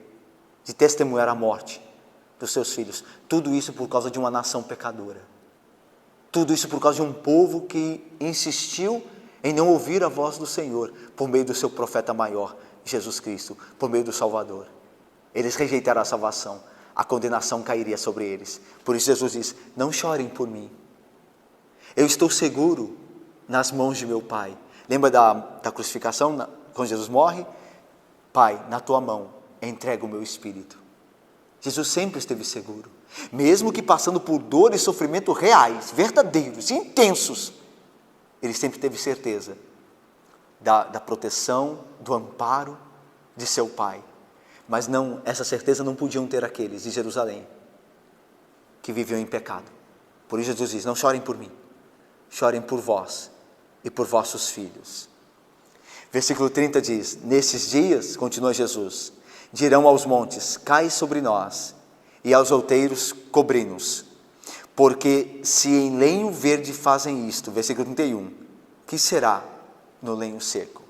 de testemunhar a morte dos seus filhos. Tudo isso por causa de uma nação pecadora. Tudo isso por causa de um povo que insistiu em não ouvir a voz do Senhor, por meio do seu profeta maior, Jesus Cristo, por meio do Salvador. Eles rejeitaram a salvação, a condenação cairia sobre eles. Por isso Jesus diz, não chorem por mim. Eu estou seguro nas mãos de meu Pai. Lembra da crucificação, quando Jesus morre? Pai, na tua mão entrego o meu espírito. Jesus sempre esteve seguro, mesmo que passando por dor e sofrimento reais, verdadeiros, intensos, ele sempre teve certeza da proteção, do amparo de seu Pai. Mas não, essa certeza não podiam ter aqueles de Jerusalém que viviam em pecado. Por isso Jesus diz, não chorem por mim, chorem por vós e por vossos filhos. Versículo 30 diz, nesses dias, continua Jesus, dirão aos montes, cai sobre nós, e aos outeiros, cobri-nos. Porque se em lenho verde fazem isto, versículo 31, que será no lenho seco?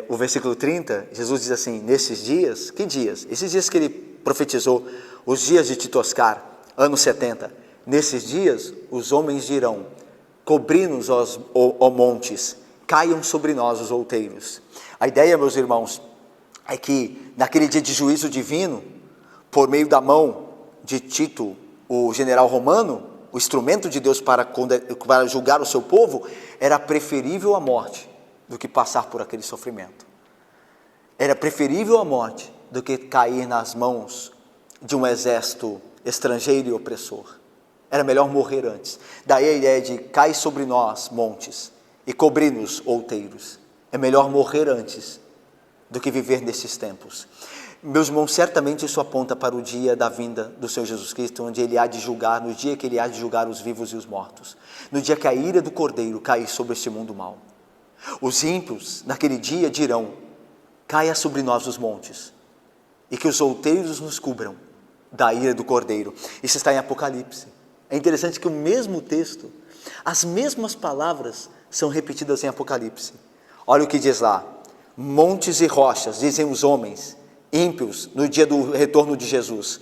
O versículo 30, Jesus diz assim, nesses dias, que dias? Esses dias que ele profetizou, os dias de Tito Oscar, ano 70, nesses dias os homens dirão, cobri-nos, ó montes, caiam sobre nós os outeiros. A ideia, meus irmãos, é que naquele dia de juízo divino, por meio da mão de Tito, o general romano, o instrumento de Deus para julgar o seu povo, era preferível a morte do que passar por aquele sofrimento. Era preferível a morte do que cair nas mãos de um exército estrangeiro e opressor. Era melhor morrer antes. Daí a ideia de cai sobre nós montes e cobri-nos outeiros. É melhor morrer antes do que viver nesses tempos. Meus irmãos, certamente isso aponta para o dia da vinda do Senhor Jesus Cristo, onde Ele há de julgar, no dia que Ele há de julgar os vivos e os mortos, no dia que a ira do Cordeiro cair sobre este mundo mau. Os ímpios, naquele dia, dirão: caia sobre nós os montes, e que os outeiros nos cubram da ira do Cordeiro. Isso está em Apocalipse. É interessante que o mesmo texto, as mesmas palavras são repetidas em Apocalipse. Olha o que diz lá: montes e rochas, dizem os homens ímpios no dia do retorno de Jesus,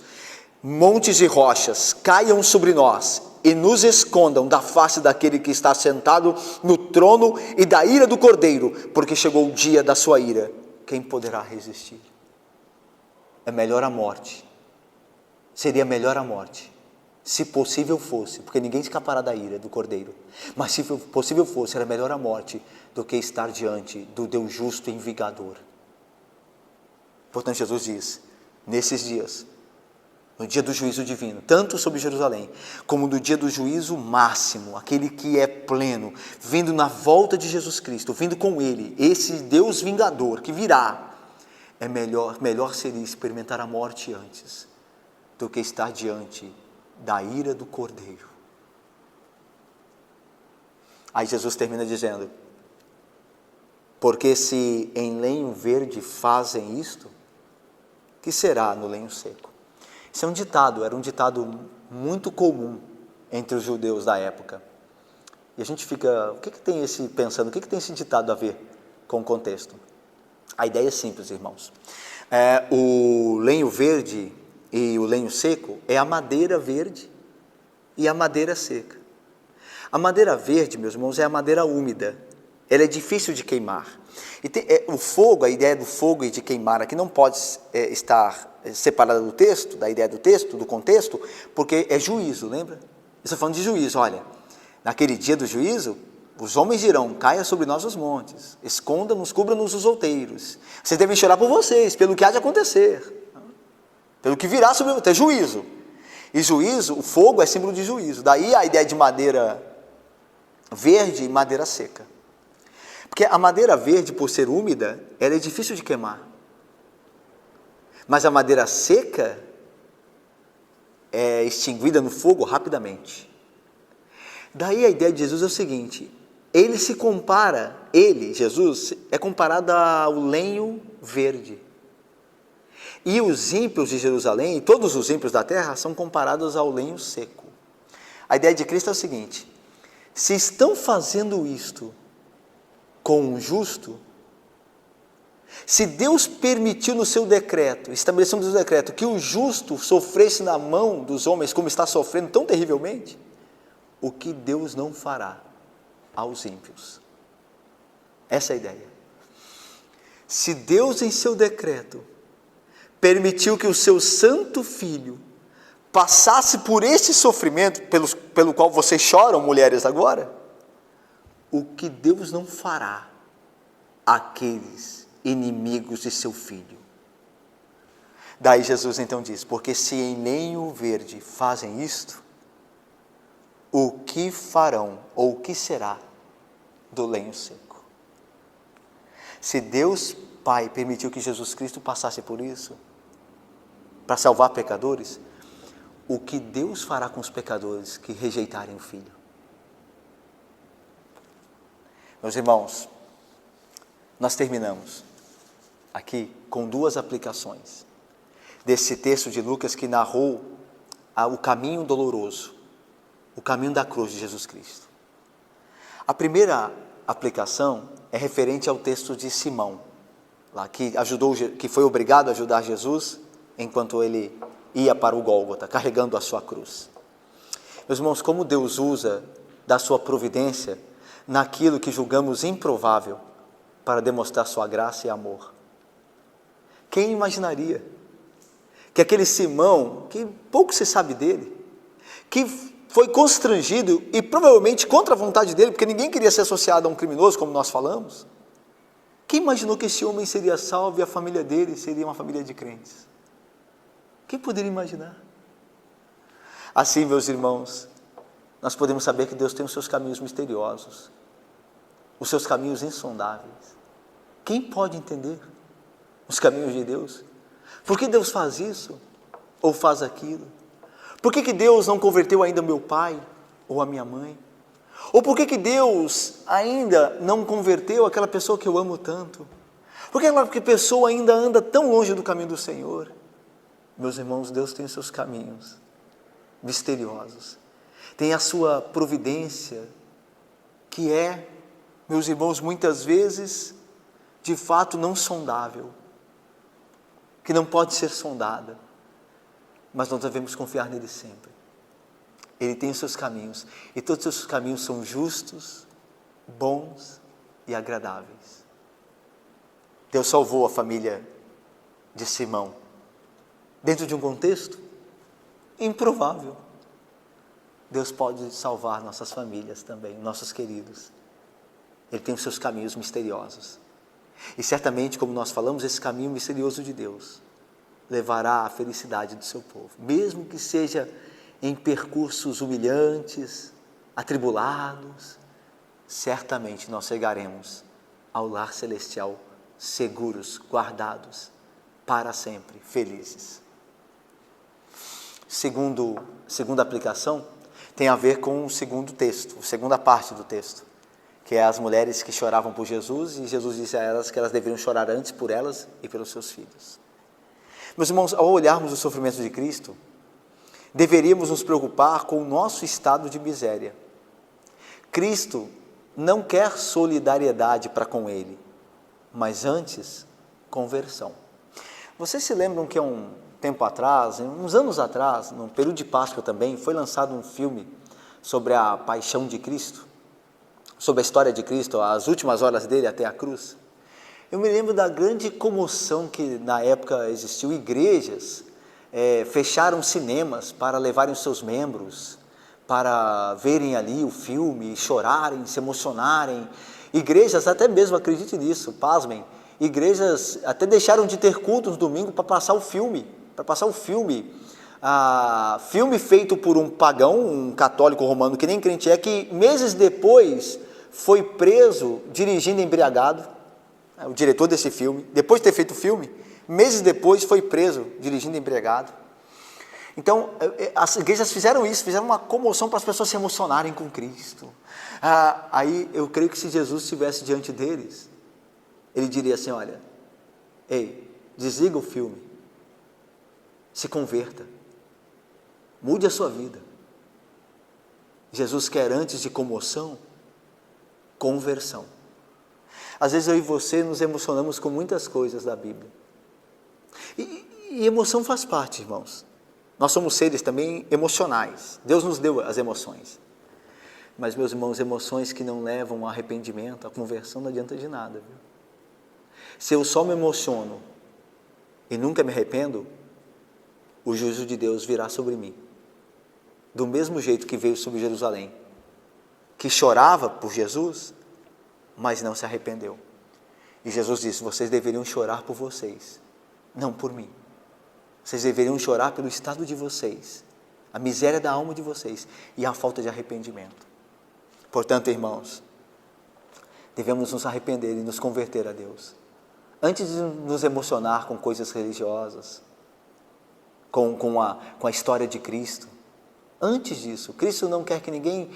montes e rochas caiam sobre nós e nos escondam da face daquele que está sentado no trono e da ira do Cordeiro, porque chegou o dia da sua ira. Quem poderá resistir? É melhor a morte, seria melhor a morte, se possível fosse, porque ninguém escapará da ira do Cordeiro, mas se possível fosse, era melhor a morte do que estar diante do Deus justo e vingador. Portanto, Jesus diz, nesses dias, no dia do juízo divino, tanto sobre Jerusalém, como no dia do juízo máximo, aquele que é pleno, vindo na volta de Jesus Cristo, vindo com Ele, esse Deus vingador que virá, é melhor seria experimentar a morte antes, do que estar diante da ira do Cordeiro. Aí Jesus termina dizendo: porque se em lenho verde fazem isto, que será no lenho seco? Isso é um ditado, era um ditado muito comum entre os judeus da época. E a gente fica, o que tem tem esse ditado a ver com o contexto? A ideia é simples, irmãos. O lenho verde e o lenho seco é a madeira verde e a madeira seca. A madeira verde, meus irmãos, é a madeira úmida. Ela é difícil de queimar. E o fogo, a ideia do fogo e de queimar aqui não pode estar separada do texto, da ideia do texto, do contexto, porque é juízo, lembra? Estou falando de juízo. Olha, naquele dia do juízo, os homens dirão: caia sobre nós os montes, esconda-nos, cubra-nos os outeiros. Vocês devem chorar por vocês, pelo que há de acontecer, pelo que virá sobre vocês. É juízo. E juízo, o fogo é símbolo de juízo. Daí a ideia de madeira verde e madeira seca. Porque a madeira verde, por ser úmida, ela é difícil de queimar. Mas a madeira seca é extinguida no fogo rapidamente. Daí a ideia de Jesus é o seguinte: Jesus, é comparado ao lenho verde. E os ímpios de Jerusalém, e todos os ímpios da terra, são comparados ao lenho seco. A ideia de Cristo é o seguinte: se estão fazendo isto com um justo, se Deus permitiu no seu decreto, estabeleceu no seu decreto, que o justo sofresse na mão dos homens como está sofrendo tão terrivelmente, o que Deus não fará aos ímpios? Essa é a ideia. Se Deus em seu decreto permitiu que o seu santo Filho passasse por esse sofrimento pelo qual vocês choram, mulheres, agora, o que Deus não fará àqueles inimigos de seu Filho? Daí Jesus então diz: porque se em lenho verde fazem isto, o que farão, ou o que será do lenho seco? Se Deus Pai permitiu que Jesus Cristo passasse por isso, para salvar pecadores, o que Deus fará com os pecadores que rejeitarem o Filho? Meus irmãos, nós terminamos aqui com duas aplicações desse texto de Lucas que narrou o caminho doloroso, o caminho da cruz de Jesus Cristo. A primeira aplicação é referente ao texto de Simão, lá que foi obrigado a ajudar Jesus enquanto ele ia para o Gólgota, carregando a sua cruz. Meus irmãos, como Deus usa da sua providência naquilo que julgamos improvável para demonstrar sua graça e amor. Quem imaginaria que aquele Simão, que pouco se sabe dele, que foi constrangido e provavelmente contra a vontade dele, porque ninguém queria ser associado a um criminoso, como nós falamos, quem imaginou que esse homem seria salvo e a família dele seria uma família de crentes? Quem poderia imaginar? Assim, meus irmãos, nós podemos saber que Deus tem os seus caminhos misteriosos, os seus caminhos insondáveis. Quem pode entender os caminhos de Deus? Por que Deus faz isso ou faz aquilo? Por que Deus não converteu ainda meu pai ou a minha mãe? Ou por que Deus ainda não converteu aquela pessoa que eu amo tanto? Por que aquela pessoa ainda anda tão longe do caminho do Senhor? Meus irmãos, Deus tem os seus caminhos misteriosos. Tem a sua providência, que é, meus irmãos, muitas vezes, de fato não sondável, que não pode ser sondada, mas nós devemos confiar nele sempre. Ele tem os seus caminhos, e todos os seus caminhos são justos, bons e agradáveis. Deus salvou a família de Simão, dentro de um contexto improvável. Deus pode salvar nossas famílias também, nossos queridos. Ele tem os seus caminhos misteriosos. E certamente, como nós falamos, esse caminho misterioso de Deus levará à felicidade do seu povo, mesmo que seja em percursos humilhantes, atribulados. Certamente nós chegaremos ao lar celestial seguros, guardados, para sempre, felizes. Segunda aplicação tem a ver com o segundo texto, a segunda parte do texto, que é as mulheres que choravam por Jesus, e Jesus disse a elas que elas deveriam chorar antes por elas e pelos seus filhos. Meus irmãos, ao olharmos o sofrimento de Cristo, deveríamos nos preocupar com o nosso estado de miséria. Cristo não quer solidariedade para com ele, mas antes, conversão. Vocês se lembram que há um tempo atrás, uns anos atrás, no período de Páscoa também, foi lançado um filme sobre a paixão de Cristo, sobre a história de Cristo, as últimas horas dele até a cruz. Eu me lembro da grande comoção que na época existiu. Igrejas fecharam cinemas para levarem os seus membros, para verem ali o filme, chorarem, se emocionarem. Igrejas, até mesmo, acredite nisso, pasmem, igrejas até deixaram de ter cultos no domingo para passar o filme, filme feito por um pagão, um católico romano que nem crente é, que meses depois foi preso dirigindo embriagado. O diretor desse filme, depois de ter feito o filme, meses depois foi preso dirigindo embriagado. Então, as igrejas fizeram isso, fizeram uma comoção para as pessoas se emocionarem com Cristo. Aí eu creio que se Jesus estivesse diante deles, ele diria assim: olha, ei, desliga o filme, se converta, mude a sua vida. Jesus quer, antes de comoção, conversão. Às vezes eu e você nos emocionamos com muitas coisas da Bíblia. E emoção faz parte, irmãos. Nós somos seres também emocionais. Deus nos deu as emoções. Mas, meus irmãos, emoções que não levam a arrependimento, a conversão, não adianta de nada. Viu? Se eu só me emociono e nunca me arrependo, o juízo de Deus virá sobre mim. Do mesmo jeito que veio sobre Jerusalém, que chorava por Jesus, mas não se arrependeu. E Jesus disse: vocês deveriam chorar por vocês, não por mim. Vocês deveriam chorar pelo estado de vocês, a miséria da alma de vocês e a falta de arrependimento. Portanto, irmãos, devemos nos arrepender e nos converter a Deus, antes de nos emocionar com coisas religiosas, com a história de Cristo. Antes disso, Cristo não quer que ninguém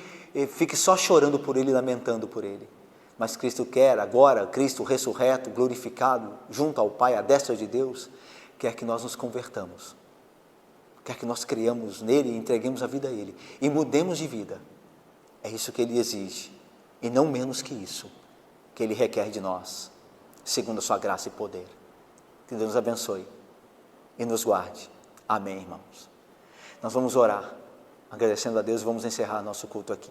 fique só chorando por Ele, lamentando por Ele. Mas Cristo quer agora, Cristo ressurreto, glorificado, junto ao Pai, à destra de Deus, quer que nós nos convertamos, quer que nós criamos nele e entreguemos a vida a Ele, e mudemos de vida. É isso que Ele exige, e não menos que isso, que Ele requer de nós, segundo a sua graça e poder. Que Deus nos abençoe e nos guarde. Amém, irmãos. Nós vamos orar, agradecendo a Deus, e vamos encerrar nosso culto aqui.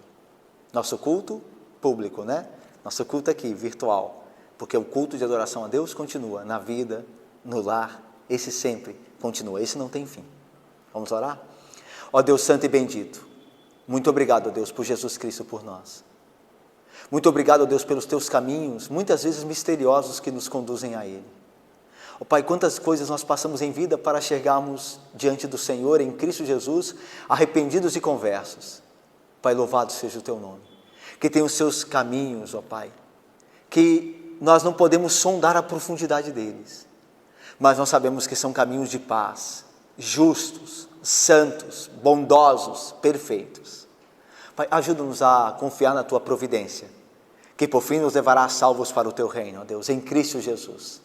Nosso culto público, né? Nosso culto aqui, virtual, porque o culto de adoração a Deus continua na vida, no lar, esse sempre continua, esse não tem fim. Vamos orar? Ó Deus santo e bendito, muito obrigado, ó Deus, por Jesus Cristo por nós. Muito obrigado, ó Deus, pelos teus caminhos, muitas vezes misteriosos, que nos conduzem a Ele. Ó Pai, quantas coisas nós passamos em vida para chegarmos diante do Senhor, em Cristo Jesus, arrependidos e conversos. Pai, louvado seja o teu nome. Que tem os seus caminhos, ó Pai, que nós não podemos sondar a profundidade deles, mas nós sabemos que são caminhos de paz, justos, santos, bondosos, perfeitos. Pai, ajuda-nos a confiar na Tua providência, que por fim nos levará salvos para o Teu reino, ó Deus, em Cristo Jesus.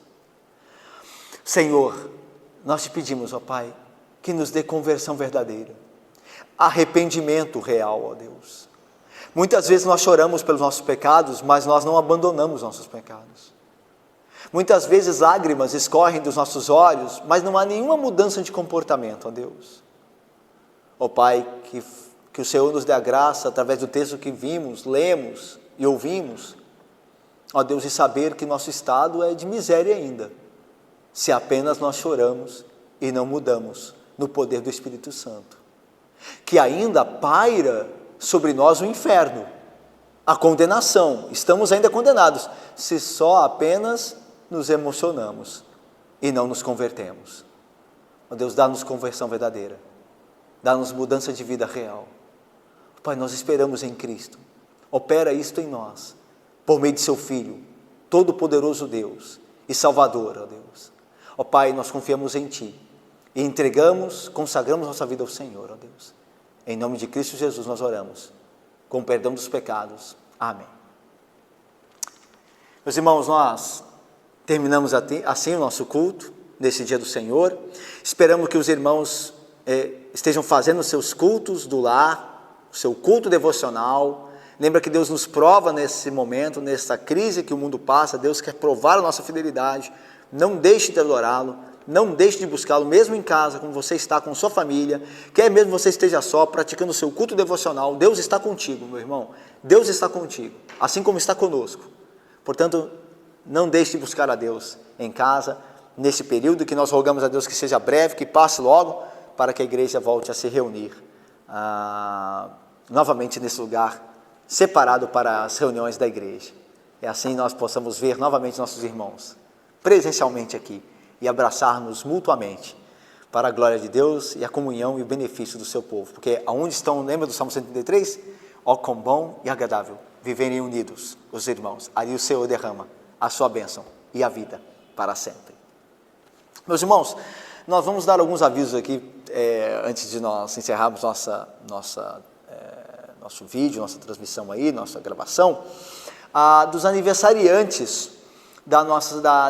Senhor, nós te pedimos, ó Pai, que nos dê conversão verdadeira, arrependimento real, ó Deus. Muitas vezes nós choramos pelos nossos pecados, mas nós não abandonamos nossos pecados. Muitas vezes lágrimas escorrem dos nossos olhos, mas não há nenhuma mudança de comportamento, ó Deus. Ó Pai, que o Senhor nos dê a graça, através do texto que vimos, lemos e ouvimos, ó Deus, de saber que nosso estado é de miséria ainda, se apenas nós choramos e não mudamos no poder do Espírito Santo, que ainda paira sobre nós o inferno, a condenação. Estamos ainda condenados, se só apenas nos emocionamos e não nos convertemos. Ó Deus, dá-nos conversão verdadeira, dá-nos mudança de vida real. Pai, nós esperamos em Cristo, opera isto em nós, por meio de seu Filho, todo-poderoso Deus e Salvador, ó Deus. Ó Pai, nós confiamos em Ti e entregamos, consagramos nossa vida ao Senhor, ó Deus. Em nome de Cristo Jesus nós oramos, com o perdão dos pecados. Amém. Meus irmãos, nós terminamos assim o nosso culto, nesse dia do Senhor. Esperamos que os irmãos estejam fazendo os seus cultos do lar, o seu culto devocional. Lembra que Deus nos prova nesse momento, nessa crise que o mundo passa. Deus quer provar a nossa fidelidade. Não deixe de adorá-lo, não deixe de buscá-lo, mesmo em casa, como você está com sua família, quer mesmo você esteja só, praticando o seu culto devocional. Deus está contigo, meu irmão. Deus está contigo, assim como está conosco. Portanto, não deixe de buscar a Deus em casa, nesse período que nós rogamos a Deus que seja breve, que passe logo, para que a igreja volte a se reunir novamente nesse lugar separado para as reuniões da igreja. E assim nós possamos ver novamente nossos irmãos presencialmente aqui e abraçar-nos mutuamente para a glória de Deus e a comunhão e o benefício do seu povo. Porque aonde estão, lembra do Salmo 133? Ó, quão bom e agradável viverem unidos os irmãos. Ali o Senhor derrama a sua bênção e a vida para sempre. Meus irmãos, nós vamos dar alguns avisos aqui, antes de nós encerrarmos nosso vídeo, nossa transmissão aí, nossa gravação, dos aniversariantes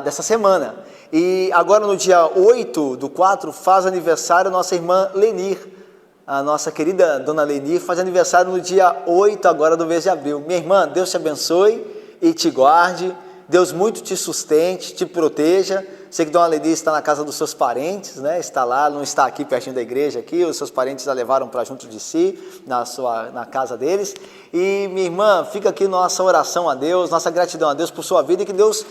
dessa semana. E agora no dia 8/4 faz aniversário a nossa irmã Lenir, a nossa querida dona Lenir faz aniversário no dia 8 agora do mês de abril. Minha irmã, Deus te abençoe e te guarde, Deus muito te sustente, te proteja. Sei que dona Lenir está na casa dos seus parentes, né? Está lá, não está aqui pertinho da igreja aqui, os seus parentes a levaram para junto de si, na casa deles. E minha irmã, fica aqui nossa oração a Deus, nossa gratidão a Deus por sua vida, e que Deus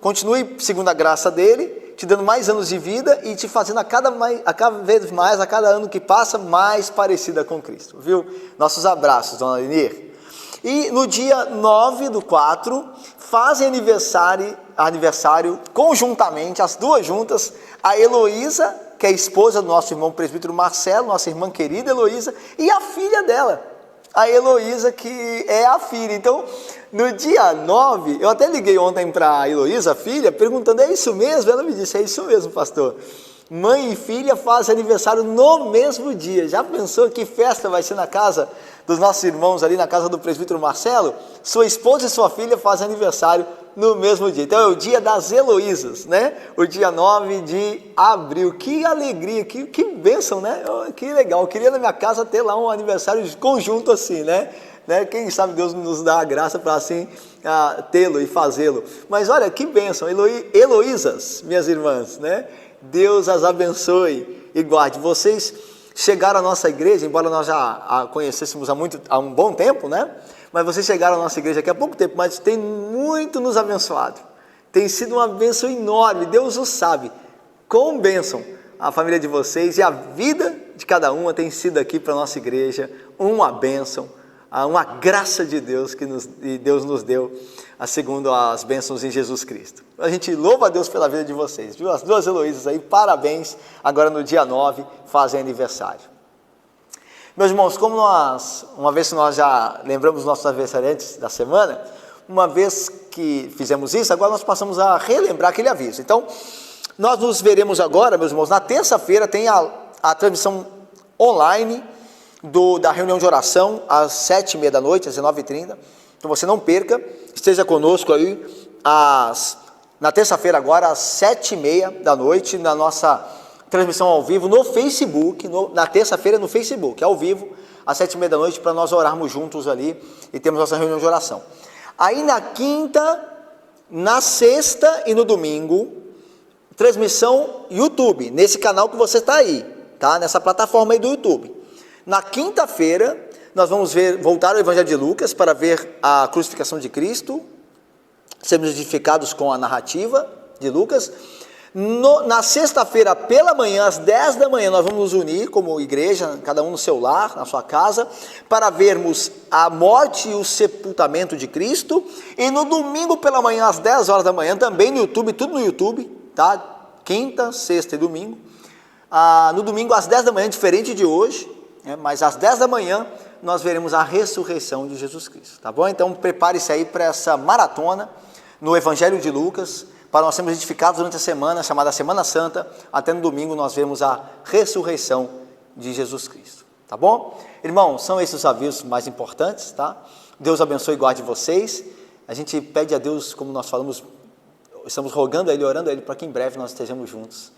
continue, segundo a graça dele, te dando mais anos de vida e te fazendo a cada vez mais, a cada ano que passa, mais parecida com Cristo, viu? Nossos abraços, dona Lenir. E no dia 9/4, fazem aniversário conjuntamente, as duas juntas, a Heloísa, que é a esposa do nosso irmão presbítero Marcelo, nossa irmã querida Heloísa, e a filha dela, a Heloísa, que é a filha. Então, no dia 9, eu até liguei ontem para a Heloísa, a filha, perguntando, é isso mesmo? Ela me disse, é isso mesmo, pastor. Mãe e filha fazem aniversário no mesmo dia. Já pensou que festa vai ser na casa dos nossos irmãos ali, na casa do presbítero Marcelo? Sua esposa e sua filha fazem aniversário no mesmo dia. Então é o dia das Heloísas, né? O dia 9 de abril. Que alegria, que bênção, né? Que legal. Eu queria na minha casa ter lá um aniversário conjunto assim, né? Quem sabe Deus nos dá a graça para assim tê-lo e fazê-lo. Mas olha, que bênção. Heloísas, minhas irmãs, né? Deus as abençoe e guarde. Vocês chegaram à nossa igreja, embora nós já a conhecêssemos há um bom tempo, né? Mas vocês chegaram à nossa igreja aqui há pouco tempo, mas tem muito nos abençoado. Tem sido uma bênção enorme, Deus o sabe. Com bênção, a família de vocês e a vida de cada uma tem sido aqui para a nossa igreja uma bênção, uma graça de Deus que Deus nos deu, segundo as bênçãos em Jesus Cristo. A gente louva a Deus pela vida de vocês, viu? As duas Heloísas aí, parabéns, agora no dia 9 fazem aniversário. Meus irmãos, como uma vez que nós já lembramos os nossos aniversariantes da semana, uma vez que fizemos isso, agora nós passamos a relembrar aquele aviso. Então, nós nos veremos agora, meus irmãos, na terça-feira tem a transmissão online da reunião de oração, às 7h30 da noite, às 19h30. Então você não perca, esteja conosco aí na terça-feira agora, às 7h30 da noite, na nossa transmissão ao vivo no Facebook, na terça-feira no Facebook, ao vivo, às 7h30 da noite, para nós orarmos juntos ali e temos nossa reunião de oração. Aí na quinta, na sexta e no domingo, transmissão YouTube, nesse canal que você está aí, tá? Nessa plataforma aí do YouTube. Na quinta-feira, nós vamos voltar ao Evangelho de Lucas para ver a crucificação de Cristo, sermos edificados com a narrativa de Lucas. Na sexta-feira, pela manhã, às 10 da manhã, nós vamos nos unir como igreja, cada um no seu lar, na sua casa, para vermos a morte e o sepultamento de Cristo. E no domingo pela manhã, às 10 horas da manhã, também no YouTube, tudo no YouTube, tá? Quinta, sexta e domingo. No domingo, às 10 da manhã, diferente de hoje, mas às 10 da manhã, nós veremos a ressurreição de Jesus Cristo, tá bom? Então, prepare-se aí para essa maratona no Evangelho de Lucas, para nós sermos edificados durante a semana, chamada Semana Santa, até no domingo nós vemos a ressurreição de Jesus Cristo, tá bom? Irmãos, são esses os avisos mais importantes, tá? Deus abençoe e guarde vocês. A gente pede a Deus, como nós falamos, estamos rogando a Ele, orando a Ele, para que em breve nós estejamos juntos,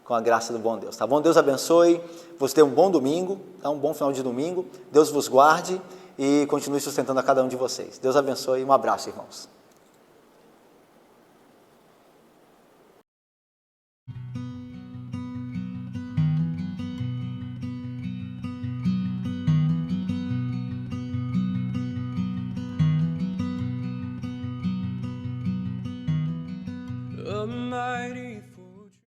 com a graça do bom Deus, tá bom? Deus abençoe, você tenha um bom domingo, tá? Um bom final de domingo, Deus vos guarde e continue sustentando a cada um de vocês. Deus abençoe e um abraço, irmãos. A mighty